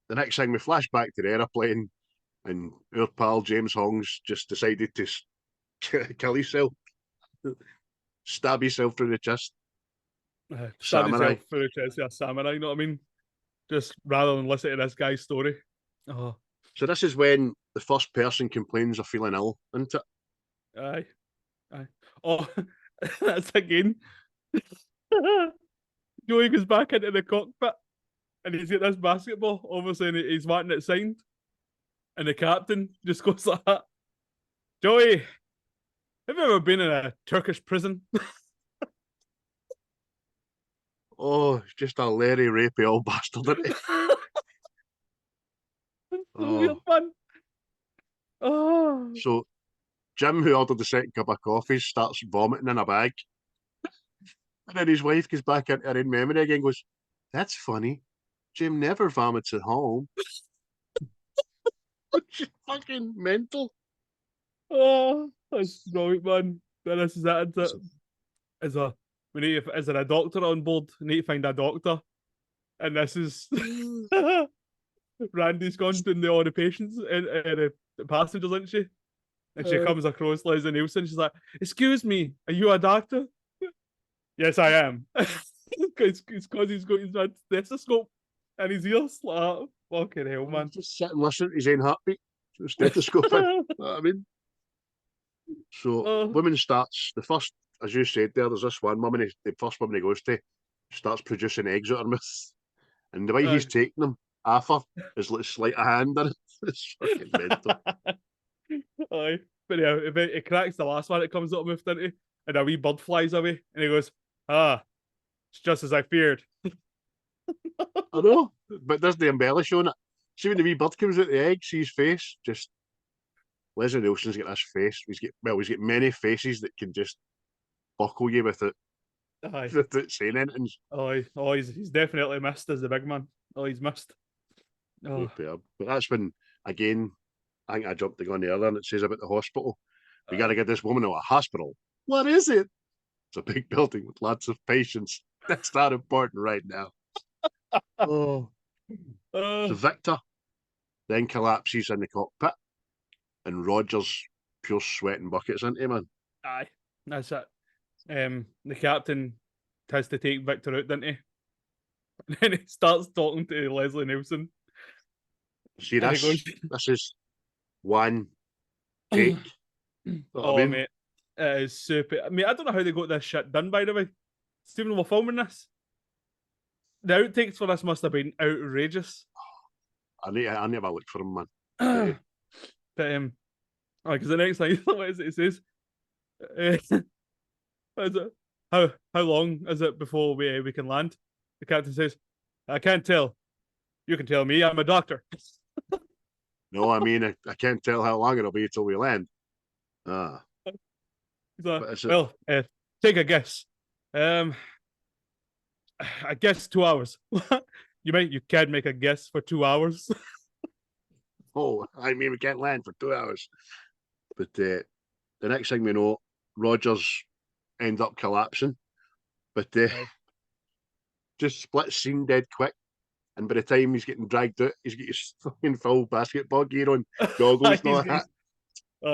the next thing we flash back to the aeroplane, and our pal James Hong's just decided to kill himself, stab himself through the chest. Stab Samurai. himself through the chest, yeah, samurai, you know what I mean? Just rather than listen to this guy's story. Oh, So this is when the first person complains of feeling ill, isn't it? aye. Oh, that's again. Joey goes back into the cockpit and he's got this basketball, obviously, and he's wanting it signed. And the captain just goes like that. Joey, have you ever been in a Turkish prison? Oh, it's just a Larry rapey old bastard, isn't it? So weird, man. Oh. So Jim, who ordered the second cup of coffee, starts vomiting in a bag. And then his wife goes back into her in memory again and goes, that's funny. Jim never vomits at home. She's fucking mental. Oh, that's brilliant, man. Then this is it. Is there a doctor on board? We need to find a doctor. And this is Randy's gone to all the patients and the passengers, isn't she? And she comes across Leslie Nielsen. She's like, excuse me, are you a doctor? Yes, I am. It's because he's got his stethoscope in his ears. Like, fucking hell, man. Just sit and listen to his own heartbeat. Stethoscope in. You know what I mean? So woman starts, the first, as you said there, there's this one woman, the first woman he goes to, starts producing eggs out of her mouth. And the way he's taking them, Arthur, is like sleight of hand in it. It's fucking mental. Aye. But yeah, it cracks the last one, it comes out of mouth, doesn't it? and a wee bird flies away, and he goes, "Ah, it's just as I feared." I know, but there's the embellish on it. See when the wee bird comes out the egg, see his face, just Leslie Nielsen's got this face. He's got many faces that can just buckle you without Aye. saying anything. He's definitely missed as the big man. Oh, he's missed. Oh. But that's when, again, I think I jumped the gun earlier and it says about the hospital. We got to get this woman to a hospital. What is it? It's a big building with lots of patients. That's not important right now. So Victor then collapses in the cockpit and Roger's pure sweating buckets into him, man. Aye, that's it. The captain has to take Victor out, doesn't he? And then he starts talking to Leslie Nielsen. See, this is one take. Mate, it is super. I mean, I don't know how they got this shit done, by the way. Stephen, we're filming this. The outtakes for this must have been outrageous. I need to have a look for him, man. But because the next thing, what is it? It says, what is it? How long is it before we can land? The captain says, "I can't tell. You can tell me. I'm a doctor." No, I mean I can't tell how long it'll be until we land. He's like, take a guess. I guess 2 hours. You mean you can't make a guess for 2 hours? Oh, I mean we can't land for 2 hours. But the next thing we know, Rogers ends up collapsing. But just split scene dead quick. And by the time he's getting dragged out, he's got his fucking full basketball gear on, goggles and all that.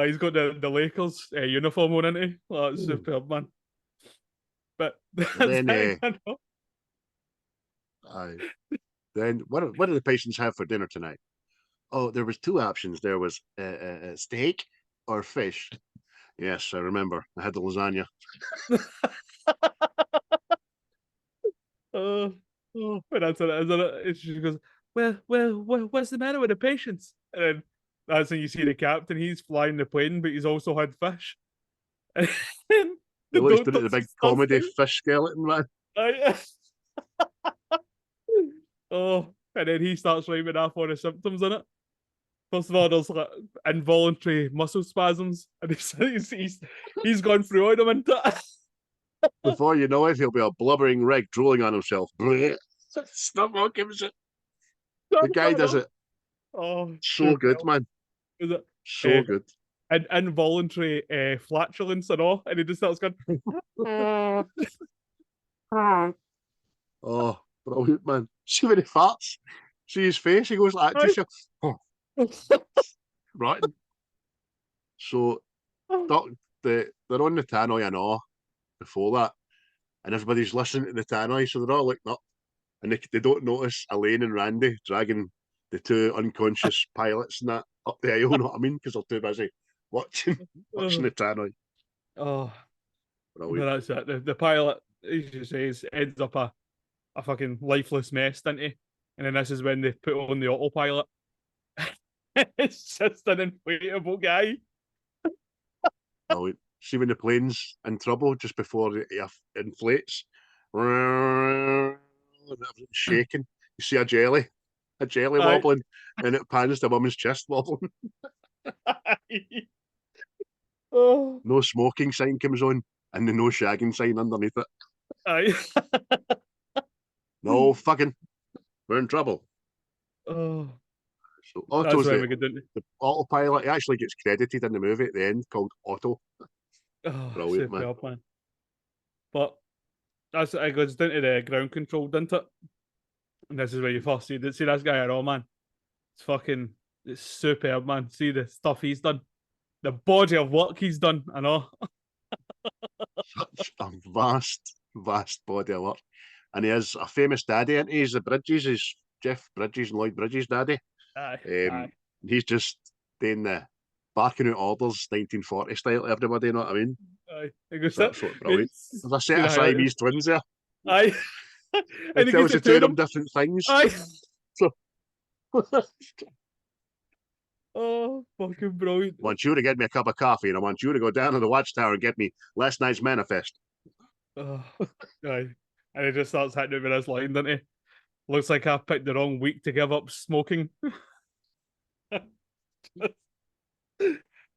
He's got the Lakers uniform on, isn't he? Oh, that's superb, man. But then, then what do the patients have for dinner tonight? Oh, there was 2 options. There was steak or fish. Yes, I remember. I had the lasagna. But that's it, isn't it? And she goes, well, what's the matter with the patients? And then that's when you see the captain. He's flying the plane, but he's also had fish. And He looks at the big comedy fish skeleton, man. And then he starts writing off all the symptoms in it. First of all, there's like involuntary muscle spasms, and he's gone through all of them into it. Before you know it, he'll be a blubbering rig drooling on himself. Stop walking shit. The guy does it. Oh, so good, man. Is it so good? And involuntary flatulence and all, and he just starts going. Oh, brilliant, man! See when he farts, see his face. He goes like that. Right. So, they're on the tannoy and all before that, and everybody's listening to the tannoy, so they're all looking up, and they don't notice Elaine and Randy dragging the 2 unconscious pilots and that up the aisle. You know what I mean? Because they're too busy watching the tannoy. Oh, but that's it. The pilot, as you say, ends up a fucking lifeless mess, doesn't he? And then this is when they put on the autopilot. It's just an inflatable guy. Oh, see when the plane's in trouble just before it inflates, shaking. You see a jelly wobbling, and it pans the woman's chest wobbling. No smoking sign comes on, and the no shagging sign underneath it. No fucking, we're in trouble. So Otto's the autopilot. He actually gets credited in the movie at the end, called Otto. Brilliant, man. Man. But it goes down to the ground control, doesn't it? And this is where you first see this guy at all, man. It's superb, man. See the stuff he's done, the body of work he's done, and all. Such a vast body of work. And he has a famous daddy, and he's the Bridges, he's Jeff Bridges and Lloyd Bridges' daddy. He's just doing the barking out orders 1940 style to everybody, you know what I mean? That's what brilliant. There's a set of Siamese twins there. And he tells you 2 of them different things. So Oh, fucking brilliant. I want you to get me a cup of coffee, and I want you to go down to the watchtower and get me last night's manifest. Oh, aye. And he just starts hitting it with his line, doesn't he? Looks like I picked the wrong week to give up smoking.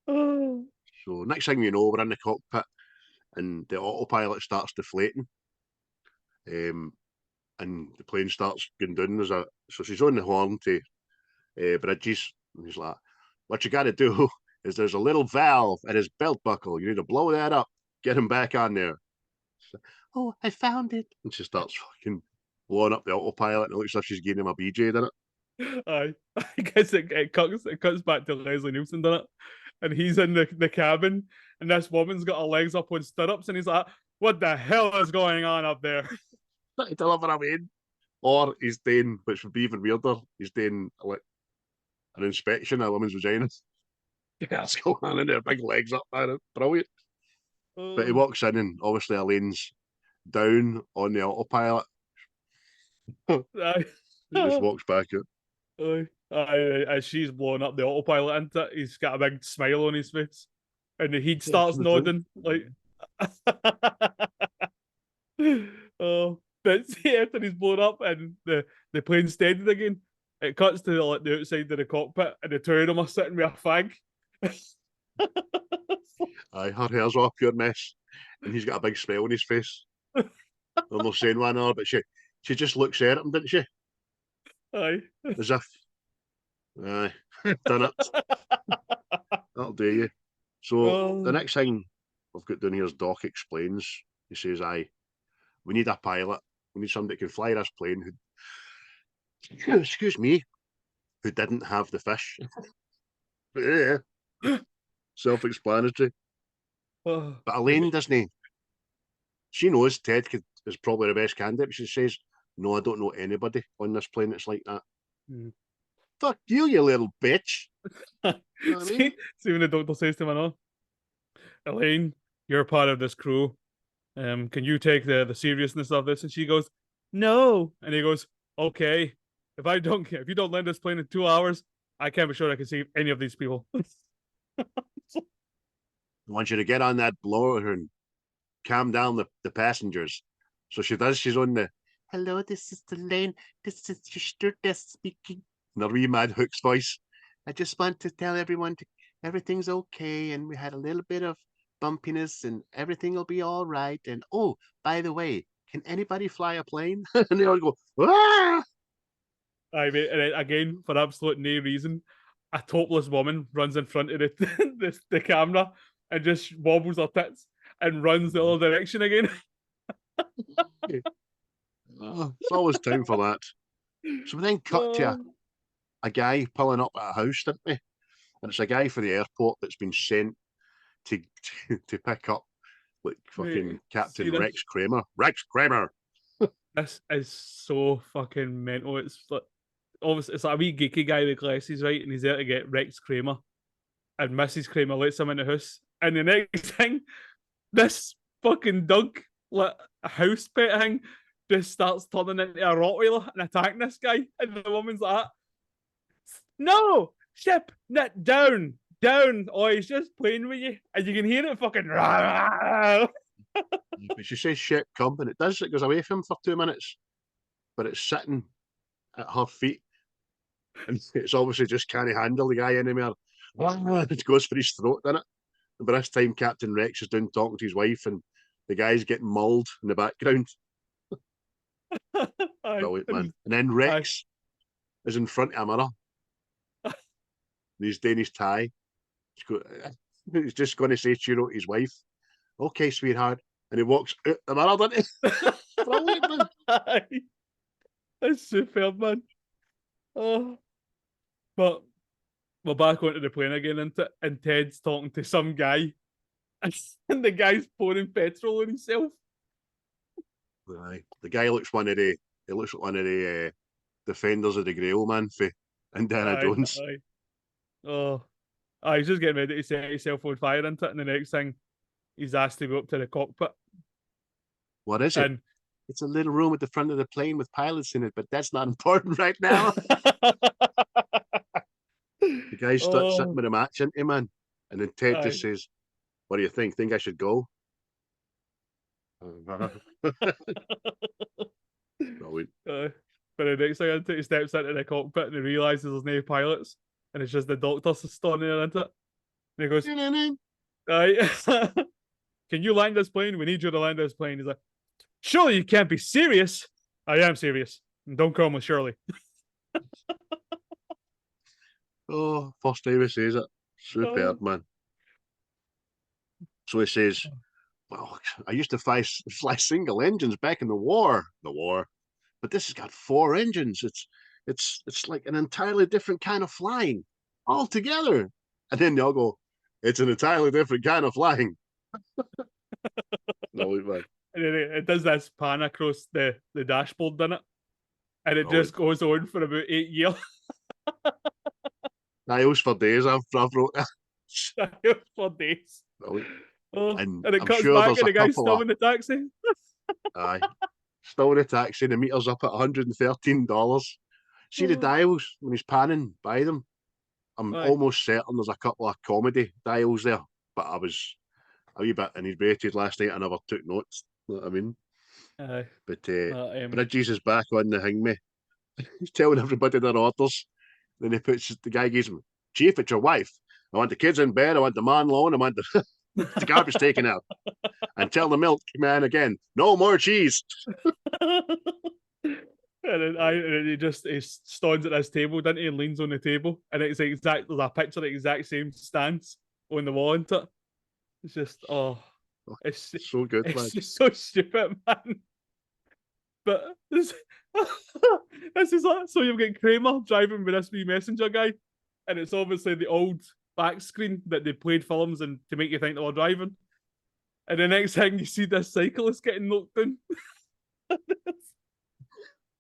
Oh. So next thing you know, we're in the cockpit, and the autopilot starts deflating. And the plane starts going down. So she's on the horn to Bridges, and he's like, "What you got to do is there's a little valve at his belt buckle. You need to blow that up, get him back on there." She's like, "Oh, I found it," and she starts fucking blowing up the autopilot, and it looks like she's giving him a BJ, doesn't it? Aye. I guess it cuts back to Leslie Nielsen, doesn't it? And he's in the cabin, and this woman's got her legs up on stirrups, and he's like, "What the hell is going on up there?" To deliver him in. Or he's doing, which would be even weirder, he's doing like an inspection of a woman's vagina. That's going on in there, big legs up there. Brilliant. But he walks in, and obviously Elaine's down on the autopilot. Aye. He just walks back out. Aye. Aye. As she's blowing up the autopilot into it, he's got a big smile on his face. And the heat starts nodding. Like, oh, but see, after he's blown up and the plane's steadied again, it cuts to the outside of the cockpit, and the two of them are sitting with a fag. Aye, her hair's all a pure mess, and he's got a big smile on his face. I'm not saying one or, but she just looks at him, didn't she? Aye. As if, aye, done it. That'll do you. So the next thing I've got down here is Doc explains. He says, "Aye, we need a pilot. We need somebody that can fly this plane who, excuse me, who didn't have the fish." Yeah, self-explanatory. Oh. But Elaine doesn't. She knows Ted is probably the best candidate. But she says, "No, I don't know anybody on this plane that's like that." Fuck you, you little bitch. You know what I mean? See when the doctor says to him, "I know, Elaine, you're part of this crew. Can you take the seriousness of this?" And she goes, "No." And he goes, "Okay, if you don't land this plane in 2 hours, I can't be sure I can save any of these people." I want you to get on that blower and calm down the passengers. So she does. She's on the, "Hello, this is Elaine. This is your stewardess speaking." In a wee mad Hook's voice. "I just want to tell everyone everything's okay, and we had a little bit of bumpiness, and everything will be all right. And oh, by the way, can anybody fly a plane?" And they all go, "Ah!" I mean, and then again, for absolute no reason, a topless woman runs in front of the camera and just wobbles her tits and runs the other direction again. It's always time for that. So we then cut to a guy pulling up at a house, didn't we? And it's a guy for the airport that's been sent to pick up like fucking Captain Rex Kramer. Rex Kramer. This is so fucking mental. It's like obviously it's like a wee geeky guy with glasses, right? And he's there to get Rex Kramer. And Mrs. Kramer lets him in the house. And the next thing, this fucking dog, like a house pet thing, just starts turning into a Rottweiler and attacking this guy. And the woman's like, "No, ship, net down, down. Oh, he's just playing with you." And you can hear it fucking. But she says shit, come, and it does. It goes away from him for 2 minutes, but it's sitting at her feet, and it's obviously just can't handle the guy anymore. It goes for his throat, doesn't it? And by this time, Captain Rex is down talking to his wife, and the guy's getting mauled in the background. Brilliant, man. And then Rex is in front of a mirror. And he's doing his tie. He's just going to say to his wife, "Okay, sweetheart." And he walks out the mirror, doesn't he? Brilliant, man. That's superb, man. Oh. But we're back onto the plane again, and Ted's talking to some guy. And the guy's pouring petrol on himself. Aye. The guy looks like one of the defenders of the Grail, man, for Indiana Jones. Aye. Oh. He's just getting ready to set himself on fire into it, and the next thing he's asked to go up to the cockpit. What is it? And it's a little room at the front of the plane with pilots in it, but that's not important right now. The guy's sitting with a match into man, and then Ted Aye. just says, "What do you think? Think I should go?" Brilliant. But the next thing he steps into the cockpit and he realizes there's no pilots, and it's just the doctor standing there, isn't it? And he goes, "Aye, can you land this plane? We need you to land this plane." He's like, "Surely you can't be serious." "I am serious. And don't call me Shirley." Oh, first time he says it. Superb, man. So he says, "Well, I used to fly single engines back in the war. But this has got 4 engines. It's like an entirely different kind of flying altogether." And then they all go, "It's an entirely different kind of flying." No, man. And then it does this pan across the dashboard, doesn't it? And it just goes on for about 8 years. Dials for days I've wrote that. Dials for days. And it I'm cuts sure back there's and a the guy's couple still of in the taxi. aye. Still in the taxi, the meter's up at $113. See the dials when he's panning by them? I'm almost certain there's a couple of comedy dials there, but I was a wee bit inebriated last night. I never took notes. You know what I mean? Aye. But Bridges is back on the hangme. He's telling everybody their orders. Then he puts the guy gives him, "Chief, it's your wife. I want the kids in bed. I want the man alone. I want the garbage taken out. And tell the milk man again, no more cheese." And then he stands at this table, doesn't he? And leans on the table, and it's there's a picture of the exact same stance on the wall, isn't it? It's just it's so good, it's man. just so stupid, man. But this is like, so you've got Kramer driving with this wee messenger guy, and it's obviously the old back screen that they played films and to make you think they were driving. And the next thing you see this cyclist getting knocked in.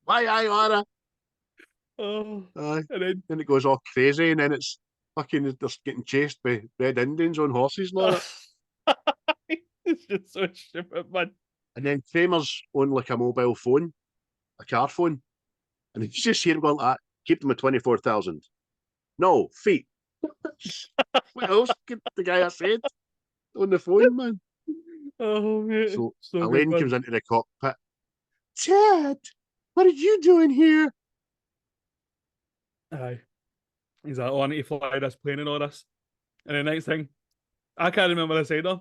Why, Anna? And then it goes all crazy, and then it's fucking just getting chased by Red Indians on horses and all that. It's just so stupid, man. And then Kramer's on like a mobile phone, a car phone, and you just hear him going like that, "Keep them at 24,000. No, feet." What else could the guy have said on the phone, man? Oh, mate. So Elaine comes into the cockpit. "Ted, what are you doing here?" Aye. He's like, "Oh, I need to fly this plane and all this." And the next thing, I can't remember this either.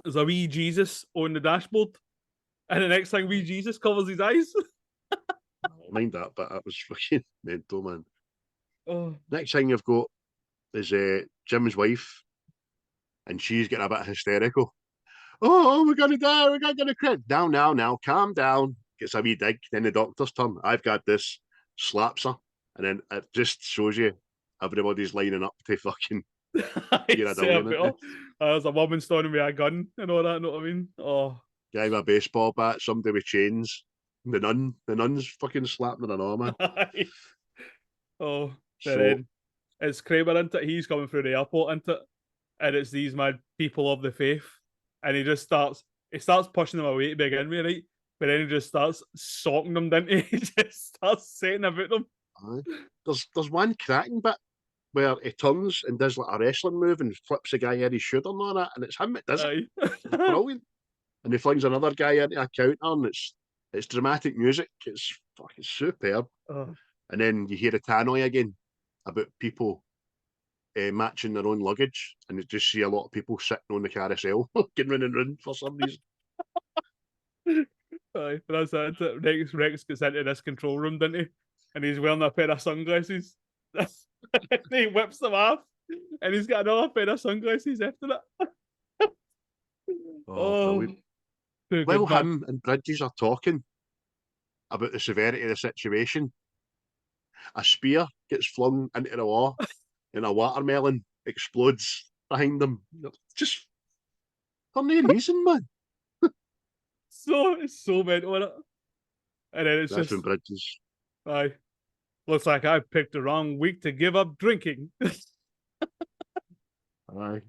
There's a wee Jesus on the dashboard. And the next thing, wee Jesus covers his eyes. Mind that, but that was fucking mental, man. Oh. Next thing you've got is Jim's wife, and she's getting a bit hysterical. "Oh, we're gonna die, we're gonna cry." "Down now, calm down." Gets a wee dig, then the doctor's turn. "I've got this," slaps her, and then it just shows you everybody's lining up to fucking get a down. There's a woman standing with a gun and all that, know what I mean? Oh. Guy with a baseball bat, somebody with chains. The nun's fucking slapping her an arm, man. Oh, then it's Kramer, isn't it? He's coming through the airport, isn't it? And it's these mad people of the faith. And he starts pushing them away to begin with, right? But then he just starts socking them, doesn't he? He just starts saying about them. There's one cracking bit where he turns and does like a wrestling move and flips a guy in his shoulder and all that, and it's him that does it. It's brilliant. And he flings another guy into a counter, and it's dramatic music. It's fucking superb. And then you hear a tannoy again about people matching their own luggage, and you just see a lot of people sitting on the carousel, getting round and round for some reason. Aye, that's it. Rex gets into this control room, doesn't he? And he's wearing a pair of sunglasses. He whips them off, and he's got another pair of sunglasses after that. Well, him and Bridges are talking about the severity of the situation. A spear gets flung into the wall, and a watermelon explodes behind them. Just for no reason, man. It's so mental, isn't it? And then That's when Bridges. Aye. Looks like I picked the wrong week to give up drinking. Aye.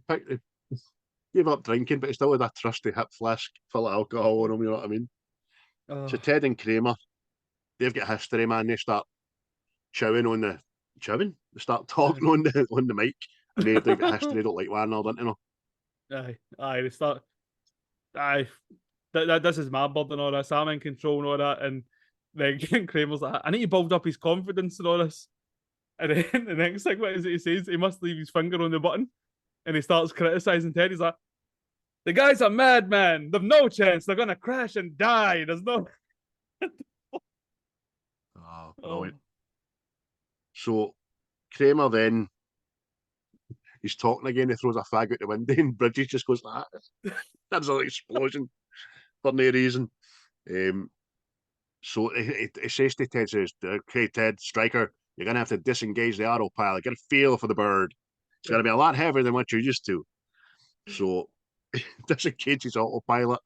Gave up drinking, but he still had a trusty hip flask full of alcohol on him, you know what I mean? So Ted and Kramer, they've got history, man. They start chowing on chewing. They start talking on the mic, and they've got history. They don't like one another, don't Aye, they start. Aye, this is my bird and all this. I'm in control and all that. And then Kramer's like, I need to build up his confidence and all this. And then the next thing what is it he says? He must leave his finger on the button. And he starts criticizing Ted. He's like, the guy's a madman. They've no chance. They're gonna crash and die. There's no. Oh, brilliant. So Kramer then he's talking again. He throws a fag out the window, and Bridges just goes like that. That's an explosion for no reason. So it says to Ted, says, "Okay, Ted, Striker, you're gonna have to disengage the autopilot. Get a feel for the bird. It's gonna be a lot heavier than what you're used to." So disengages autopilot.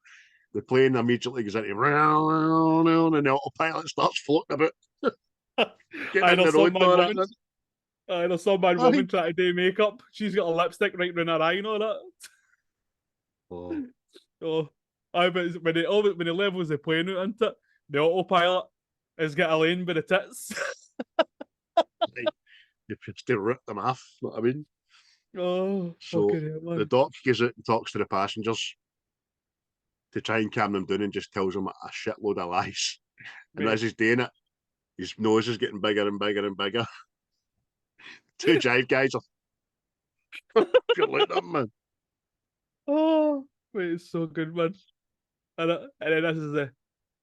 The plane immediately goes into round, and the autopilot starts floating about. I know some bad woman trying to do makeup. She's got a lipstick right around her eye and all that. But when it levels the plane out into it, the autopilot has got a lane by the tits. You just to rip them off, you know what I mean? So the doc goes out and talks to the passengers to try and calm them down and just tells them a shitload of lies. And as he's doing it, his nose is getting bigger and bigger and bigger. Two jive guys are like that, man. Oh, wait, it's so good, man. And then this is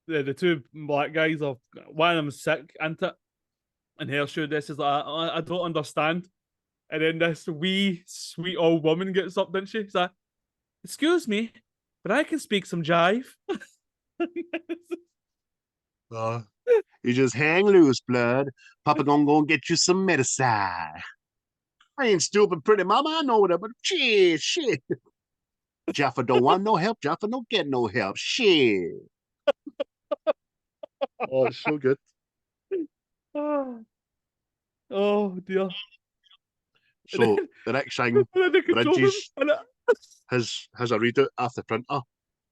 the two black guys of one of them's sick, isn't it? And Hershey, this is like, I don't understand. And then this wee sweet old woman gets up, doesn't she? She's like, excuse me, but I can speak some jive. You just hang loose, blood. Papa gonna go and get you some medicine. I ain't stupid, pretty mama. I know that, but shit. Jaffa don't want no help. Jaffa don't get no help. Shit. Oh, it's so good. Oh dear. So the next thing, Bridges has a readout off the printer,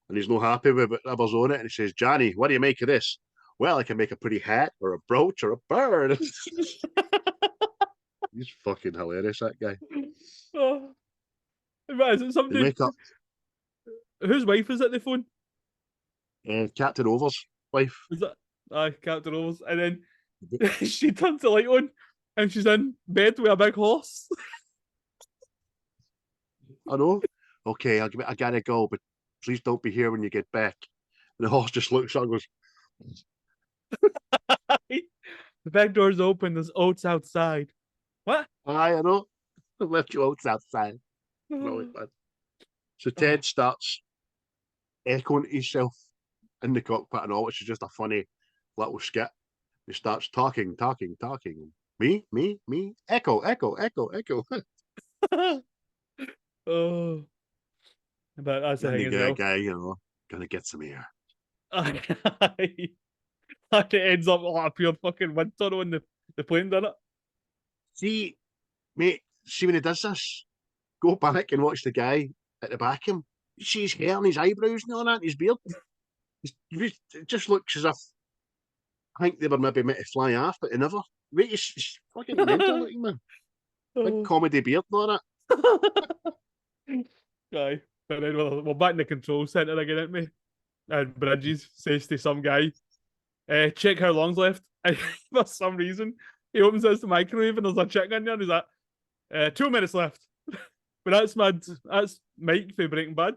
and he's not happy with whatever's on it. And he says, "Johnny, what do you make of this?" "Well, I can make a pretty hat or a brooch or a bird." He's fucking hilarious, that guy. Oh. Is it somebody? Make up. Whose wife is it, the phone? Captain Over's wife. Is that? Aye, Captain Over's. And then she turns the light on and she's in bed with a big horse. I know. Okay, I gotta go, but please don't be here when you get back. And the horse just looks at her and goes, the back door's open, there's oats outside. What? Aye, I know. I left you oats outside. So Ted starts echoing himself in the cockpit and all, which is just a funny little skit. He starts talking. Me, echo. Oh, but that's the thing as well. Guy, gonna get some air. It ends up like a pure fucking wind tunnel in the plane, doesn't it? See, mate, when he does this, go back and watch the guy at the back of him. You see his hair and his eyebrows and all that, and his beard. It just looks as if I think they were maybe meant to fly off, but they never. Wait, it's fucking mental looking, man. Big comedy beard and all that. Aye. But then we're back in the control centre again, aren't we? And Bridges says to some guy, check how long's left. And for some reason, he opens the microwave and there's a chicken in there and he's like, 2 minutes left. But that's mad. That's Mike for Breaking Bad.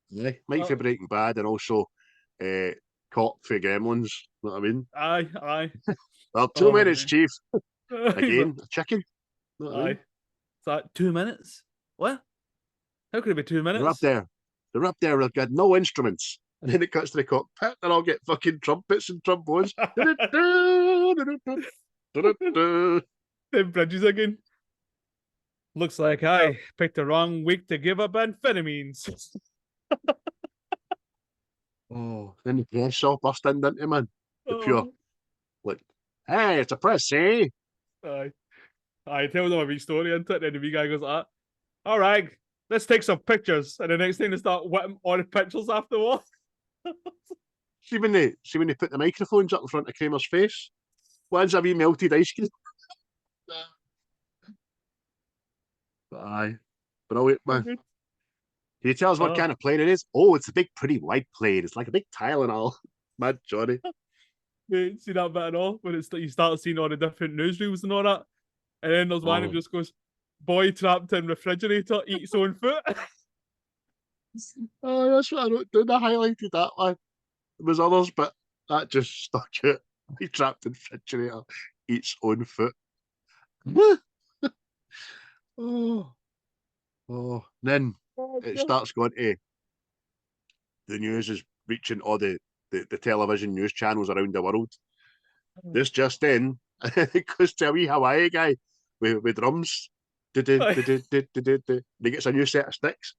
Yeah, Mike for Breaking Bad and also Cop for Gremlins. You know what I mean? Aye. Well, 2 minutes, Chief. Again, a chicken. You know what I mean? It's like 2 minutes? What? How could it be 2 minutes? They're up there. They've got no instruments. And then it cuts to the cockpit and I'll get fucking trumpets and trombones. Then Bridges again. Looks like I picked the wrong week to give up amphetamines. Then the press all burst in, didn't it, man? The pure, like, hey, it's a press, eh? I tell them a wee story into it, and the wee guy goes, all right, let's take some pictures. And the next thing they start whipping all the pictures off the wall. See when they put the microphones up in front of Kramer's face? What is a wee melted ice cream? Aye. Brilliant, man. Good. Can you tell us what Oh. kind of plane it is? Oh, it's a big, pretty white plane. It's like a big tile and all. Mad Johnny. Mate, see that bit at all when you start seeing all the different newsreels and all that, and then there's one that Oh. just goes, "Boy trapped in refrigerator eats own foot." Oh, that's what I wrote down. I highlighted that one. There was others, but that just stuck out. He trapped in refrigerator, eats own foot. Oh, oh. Then it starts going to the news is reaching all the television news channels around the world. This just in, it goes to a wee Hawaii guy with drums. He gets a new set of sticks.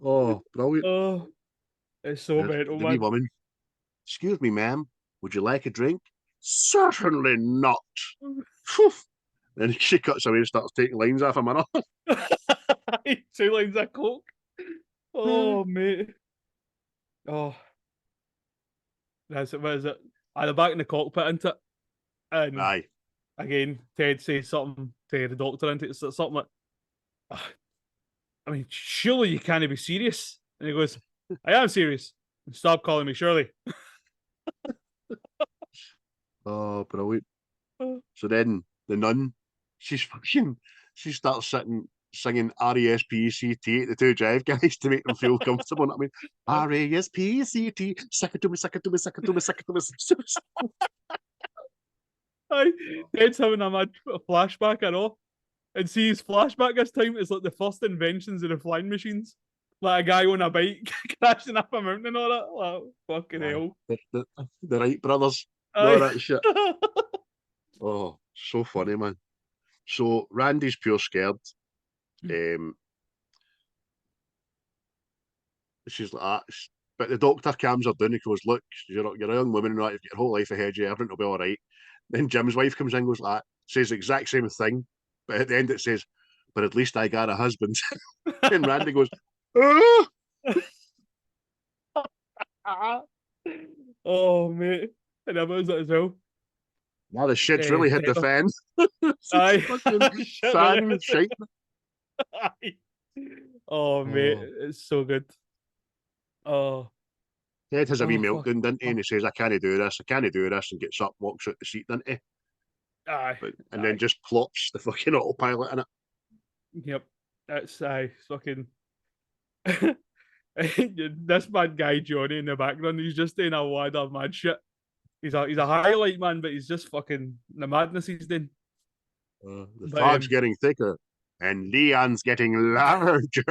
Oh, brilliant. Oh, it's so mental, The wee man. woman. Excuse me, ma'am. Would you like a drink? Certainly not. Then she cuts away and starts taking lines off him. 2 lines of coke. Oh, mate. Oh, that's it. What is it? They're back in the cockpit, isn't it? And Aye. again, Ted says something to the doctor, and it's something like, I mean, surely you can't be serious. And he goes, I am serious. Stop calling me Shirley. Oh, brilliant. So then the nun, she starts singing R-E-S-P-E-C-T at the two jive guys to make them feel comfortable. I mean, R-A-S-P-E-C-T, suck it to me, suck it to me, suck it to me, suck it to me. Aye, Ted's having a mad flashback, I know. And see his flashback this time is like the first inventions of the flying machines. Like a guy on a bike crashing up a mountain and all that. Like, fucking hell. The Wright brothers, all that shit. Oh, so funny, man. So Randy's pure scared. She's like that. But the doctor calms her down. He goes, look, you're a young woman, right? You've got your whole life ahead of you. Everything will be all right. Then Jim's wife comes in and goes like that, says the exact same thing. But at the end it says, but at least I got a husband. And Randy goes, oh! Oh, mate. And that was it as well. Now the shit's really hit the fan. Aye. Fan shite. Oh, mate. It's so good. Oh. Ted has a wee meltdown, doesn't he? And he says, I can't do this, and gets up, walks out the seat, doesn't he? Aye. And then just plops the fucking autopilot in it. Yep. That's fucking this bad guy Johnny in the background, he's just doing a wad of mad shit. He's a highlight man, but he's just fucking the madness he's doing. The fog's getting thicker and Leon's getting larger.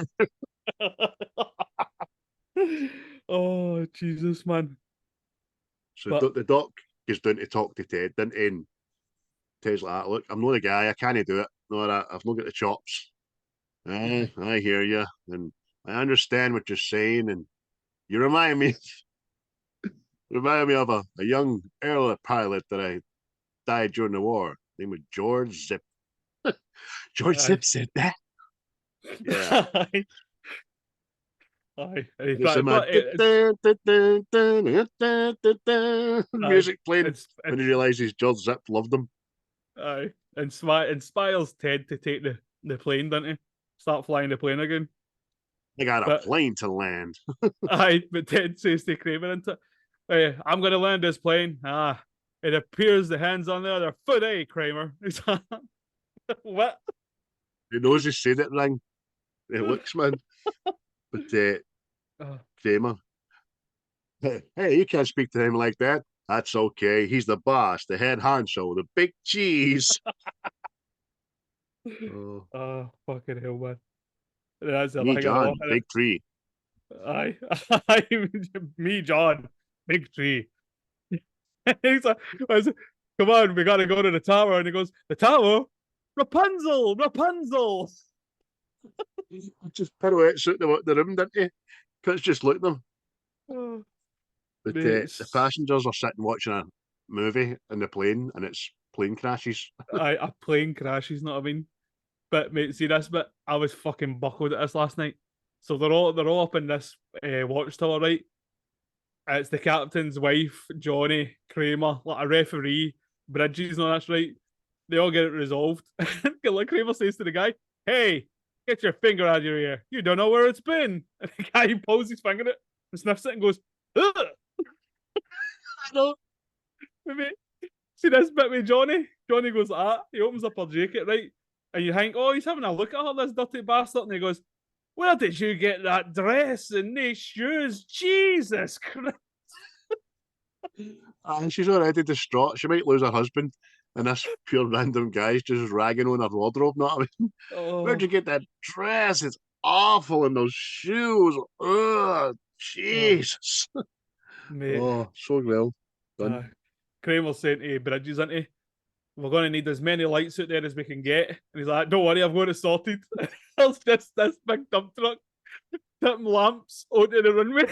Oh, Jesus, man. So the doc goes down to talk to Ted, didn't he? And Ted's like, look, I'm not a guy, I can't do it. No, I've not got the chops. I hear you, and I understand what you're saying, and you remind me of a young air pilot that I died during the war. His name was George Zip. George Zip said that. Yeah. Aye. Music playing when he realizes George Zip loved him. Aye. Inspires Ted to take the plane, doesn't he? Start flying the plane again. I got a plane to land. Aye, but Ted says to Kramer, hey, I'm going to land this plane. It appears the hands on the other foot, eh, Kramer? What? He knows he said it wrong. It looks, man. But Kramer, hey, you can't speak to him like that. That's okay. He's the boss, the head honcho, the big cheese. Oh, fucking hell, man. That's me, John, big tree. Aye. Me, John, big tree. He's like, come on, we gotta go to the tower. And he goes, the tower? Rapunzel! Just pirouettes out the room, didn't he? Couldn't just look at them. But the passengers are sitting watching a movie in the plane, and it's plane crashes. A plane crashes, not I mean. But mate, see this bit, I was fucking buckled at this last night. So they're all up in this watchtower, right? It's the captain's wife, Johnny, Kramer, like a referee, Bridges, no, that's right. they all get it resolved. Like Kramer says to the guy, "Hey, get your finger out of your ear. You don't know where it's been." And the guy pulls his finger it and sniffs it and goes, "Ugh." I know. Maybe see this bit with Johnny. Johnny goes like that. He opens up her jacket, right? And you think, oh, he's having a look at her, this dirty bastard. And he goes, "Where did you get that dress and these shoes? Jesus Christ." And she's already distraught. She might lose her husband. And this pure random guy's just ragging on her wardrobe. Not I mean, where'd you get that dress? It's awful. And those shoes. Ugh, Jesus. Mate. Oh, so well done. Kramer's saying to Bridges, isn't he? "We're going to need as many lights out there as we can get." And he's like, "Don't worry, I've got it sorted." There's just this big dump truck, tipping lamps onto the runway.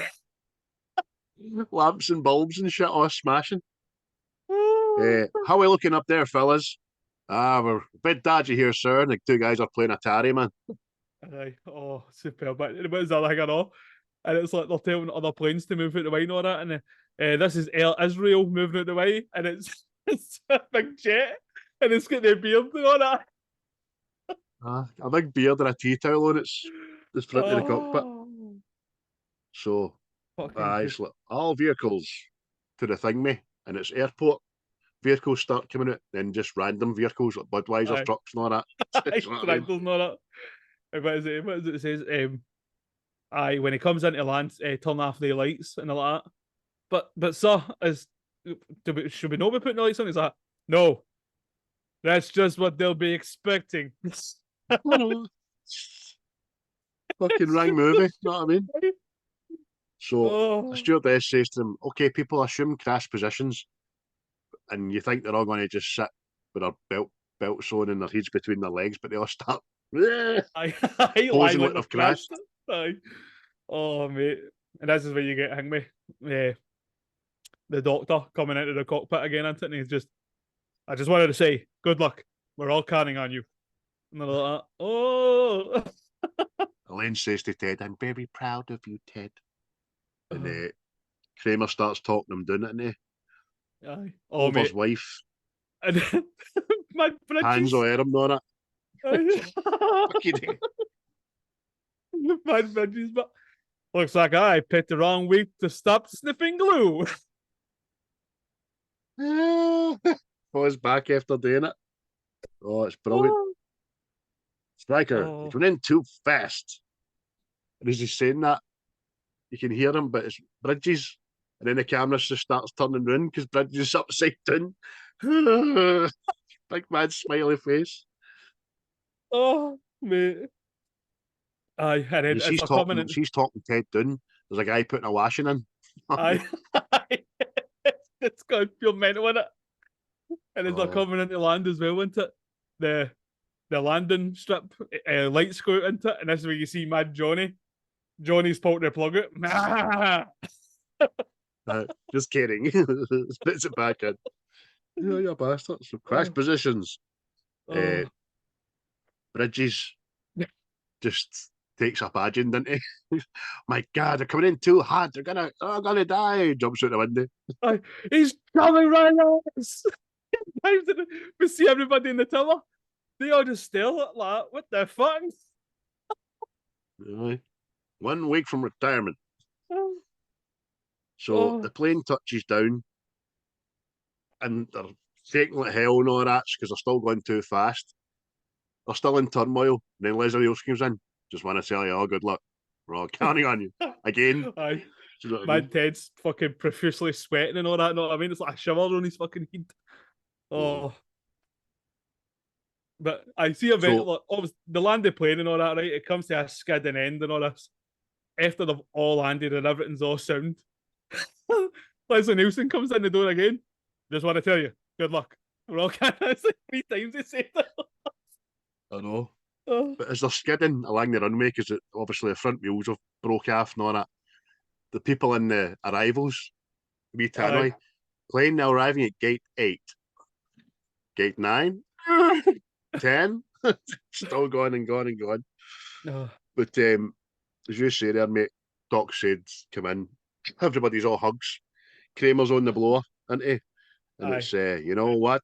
Lamps and bulbs and shit all smashing. How are we looking up there, fellas? We're a bit dodgy here, sir. And the two guys are playing Atari, man. Aye. Oh, superb. But what is that like at all? And it's like they're telling other planes to move out the way and all that. And this is Air Israel moving out the way. And it's a big jet. And it's got their beard and all that. A big beard and a tea towel on its front of the cockpit. So, it's like all vehicles to the thing, me, and it's airport. Vehicles start coming out, then just random vehicles like Budweiser trucks and all that. Tractors and all that. What is it? It says? When he comes into land, turn off the lights and all that. But sir, should we not be putting the lights on? He's like, "No, that's just what they'll be expecting." Fucking rang movie, you know what I mean? So the stewardess says to them, "Okay, people, assume crash positions." And you think they're all going to just sit with their belts on and their heads between their legs, but they all start posing like they've crashed. Oh, mate. And this is where you get me. The doctor coming into the cockpit again, and he's just, "I just wanted to say, good luck. We're all counting on you." And they're like, "Oh." Elaine says to Ted, "I'm very proud of you, Ted." And Kramer starts talking him down, isn't he? Aye. Over his wife. And my Bridges. Hands on him, not it. My Bridges, but looks like I picked the wrong week to stop sniffing glue. Falls back after doing it. Oh, it's brilliant. Striker, he's running too fast. And as he's saying that, you can hear him, but it's Bridges. And then the camera just starts turning round because Bridges is upside down. Big mad smiley face. Oh, mate. Aye, and then she's talking Ted down. There's a guy putting a washing in. Aye. It's got pure mental in it. And as they're coming into land as well, isn't it? The landing strip, lights go out into it, and this is where you see mad Johnny. Johnny's pulled the plug out. Just kidding. Spits it back in. You bastard. So crash positions. Bridges just takes a badging, doesn't he? My God, they're coming in too hard. They're gonna die. Jumps out the window. He's coming right at us. We see everybody in the tower. They all just stare like, what the fuck? 1 week from retirement. So the plane touches down and they're taking like hell and all that because they're still going too fast. They're still in turmoil. And then Leslie Else comes in. "Just want to tell you all good luck. We're all counting on you." Again. Aye. You know Man, Ted's fucking profusely sweating and all that. Know what I mean? It's like a shiver on his fucking head. Oh. But I see a bit like the landed plane and all that, right? It comes to a skidding end and all this. After they've all landed and everything's all sound. Leslie Nielsen comes in the door again. "Just want to tell you, good luck. We're all kind of like 3 times he said that. I know. But as they're skidding along the runway, because obviously the front wheels have broke off and all that, the people in the arrivals, wee tannoy, plane now arriving at gate 8. Gate 9, 10, still going and going and going. But as you say there, mate, Doc said, "Come in." Everybody's all hugs. Kramer's on the blower, isn't he? And it's, you know what?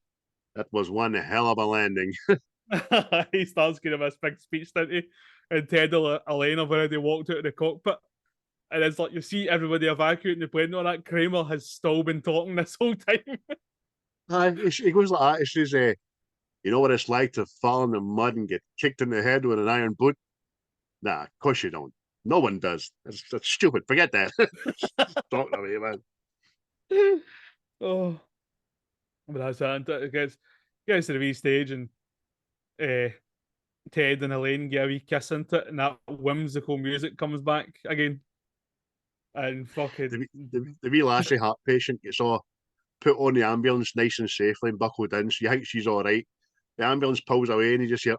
That was one hell of a landing. He starts giving him this big speech, doesn't he? And Ted and Elaine have already walked out of the cockpit. And it's like you see everybody evacuating the plane, and all that Kramer has still been talking this whole time. He goes like that. He says, you know what it's like to fall in the mud and get kicked in the head with an iron boot? Nah, of course you don't. No one does. That's stupid. Forget that. Talking to me, man. Oh, but that's that. It gets to the wee stage, and Ted and Elaine get a wee kiss into it, and that whimsical music comes back again. And fucking the wee lassie heart patient gets all put on the ambulance nice and safely and buckled in, so you think she's all right. The ambulance pulls away and you just hear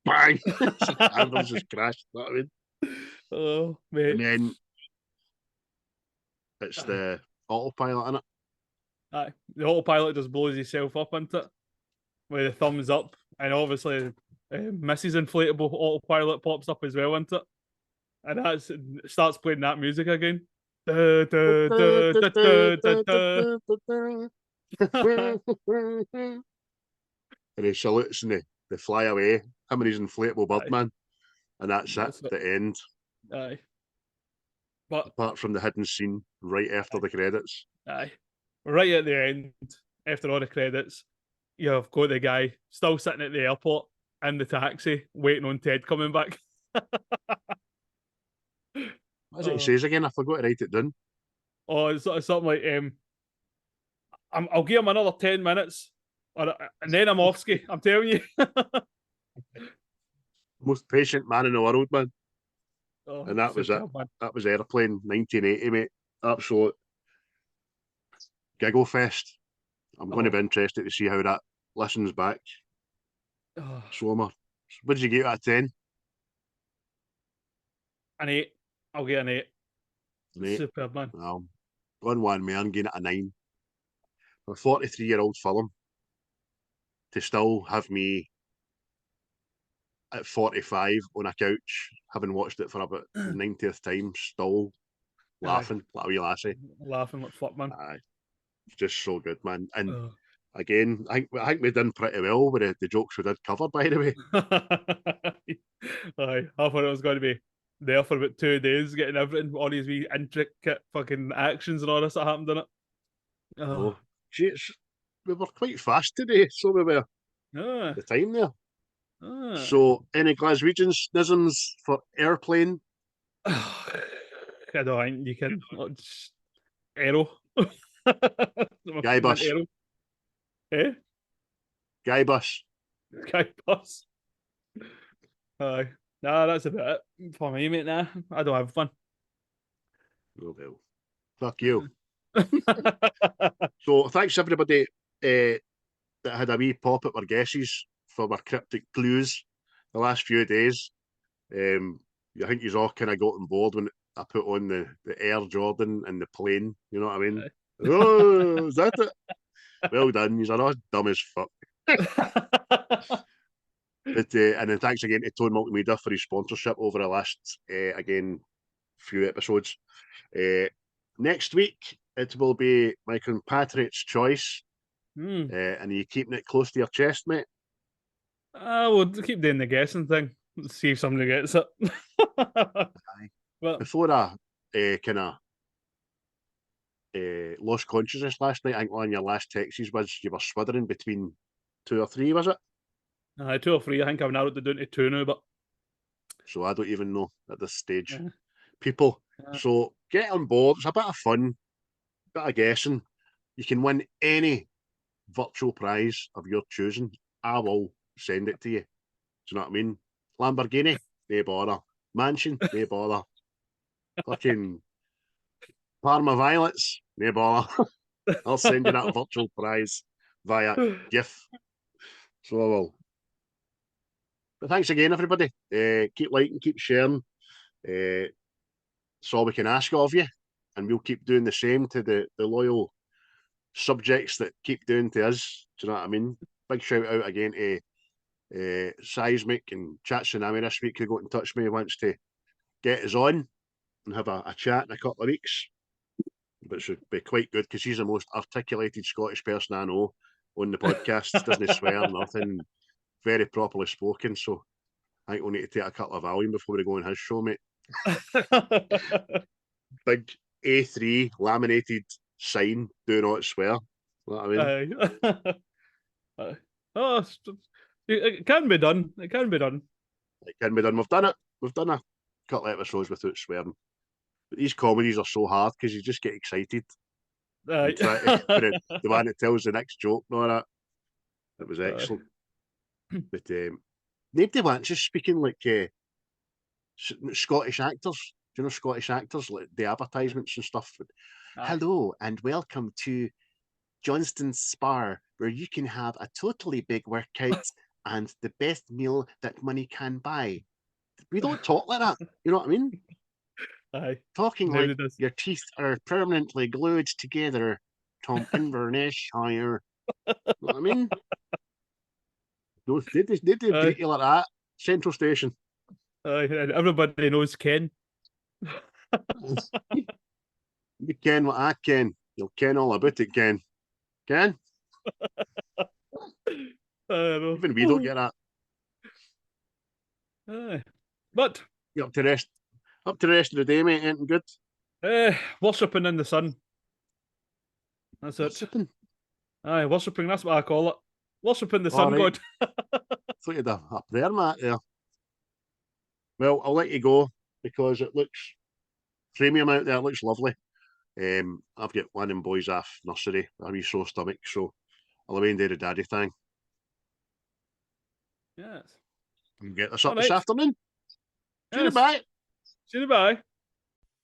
bang. The ambulance has crashed. You know what I mean? Oh, mate. And then it's the autopilot in it. The autopilot just blows himself up into it with a thumbs up, and obviously Mrs. Inflatable autopilot pops up as well into it, and that starts playing that music again. And he salutes and they fly away. Him and his inflatable Birdman. And that's the end. Aye. But apart from the hidden scene right after the credits. Aye. Right at the end, after all the credits, you've got the guy still sitting at the airport in the taxi, waiting on Ted coming back. What's it he says again? I forgot to write it down. Oh, it's something like, I'll give him another 10 minutes, and then I'm off ski. I'm telling you. Most patient man in the world, man. Oh, and that was it. Man. That was Airplane 1980, mate. Absolute giggle fest. I'm going to be interested to see how that listens back. Swomer, what did you get out of 10? An 8. I'll get an 8. An 8. Superb, man. One man, I'm getting it a 9. For a 43-year-old film to still have me at 45 on a couch, having watched it for about the 90th time, still laughing like a wee lassie. Laughing like fuck, man. Aye. Just so good, man. And again, I think we done pretty well with the jokes we did cover, by the way. Aye, I thought it was going to be there for about 2 days, getting everything, all these wee intricate fucking actions and all this that happened in it. Oh, geez, we were quite fast today, so we were the time there. So, any Glaswegians nisms for Airplane? I don't think you can. Arrow. Guy bus. Arrow. Eh? Guy bus. Guy bus. Aye. Nah, that's about it for me, mate. Nah, I don't have fun. Oh, well. Fuck you. So, thanks everybody that had a wee pop at our guesses for our cryptic clues the last few days. I think you all kind of got on board when I put on the Air Jordan and the plane. You know what I mean? Oh, is that it? Well done. You're not dumb as fuck. But, and then thanks again to Tone Multimedia for his sponsorship over the last, again, few episodes. Next week, it will be my compatriot's choice. And are you keeping it close to your chest, mate? We'll keep doing the guessing thing. Let's see if somebody gets it. Well, before I kind of lost consciousness last night, I think one of your last texts was you were swithering between 2 or 3, was it? 2 or 3. I think I've narrowed it down to 2 now, but so I don't even know at this stage. People, so get on board. It's a bit of fun, bit of guessing. You can win any virtual prize of your choosing. I will send it to you. Do you know what I mean? Lamborghini, no bother. Mansion, no bother. Fucking Parma Violets, no bother. I'll send you that virtual prize via GIF. So I will. But thanks again, everybody. Keep liking, keep sharing. That's all we can ask of you. And we'll keep doing the same to the loyal subjects that keep doing to us. Do you know what I mean? Big shout out again to Seismic and Chat Tsunami this week, who got in touch with me, wants to get us on and have a chat in a couple of weeks. But should be quite good because he's the most articulated Scottish person I know. on the podcast. Doesn't swear, nothing. Very properly spoken. So I think we'll need to take a couple of Valium before we go on his show, mate. Big A3 laminated sign, do not swear. You know what I mean? Oh, it can be done. It can be done. It can be done. We've done it. We've done a couple of episodes without swearing. But these comedies are so hard because you just get excited. The man that tells the next joke and all that. It was excellent. But nobody wants us speaking like Scottish actors. Do you know Scottish actors? Like the advertisements and stuff. Hello and welcome to Johnston's Spar, where you can have a totally big workout and the best meal that money can buy. We don't talk like that. You know what I mean? Aye. Talking like your teeth are permanently glued together. Tom Inverness higher. You know what I mean? Did they treat you like that? Central Station. Everybody knows Ken. You ken what I ken. You'll ken all about it, Ken. Ken? Even we don't get that. But you're up to the rest of the day, mate. Anything good? Worshipping in the sun. That's worshipping? It. Aye, worshipping. That's what I call it. Worshipping the sun god. Thought you'd have a prayer mat there. Well, I'll let you go because it looks premium out there. It looks lovely. I've got one of them boys off nursery, a wee sore stomach, so I'll away and do the daddy thing. Yes. And get this up this afternoon. Yes. See you bye. See you bye.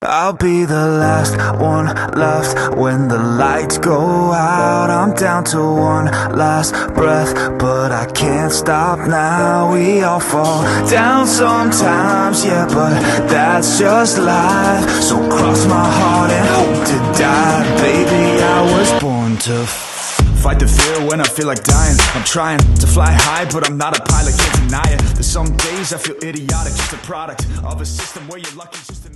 I'll be the last one left when the lights go out. I'm down to one last breath, but I can't stop now. We all fall down sometimes, yeah, but that's just life. So cross my heart and hope to die. Baby, I was born to fight the fear when I feel like dying. I'm trying to fly high, but I'm not a pilot, can't deny it. There's some days I feel idiotic, just a product of a system where you're lucky just to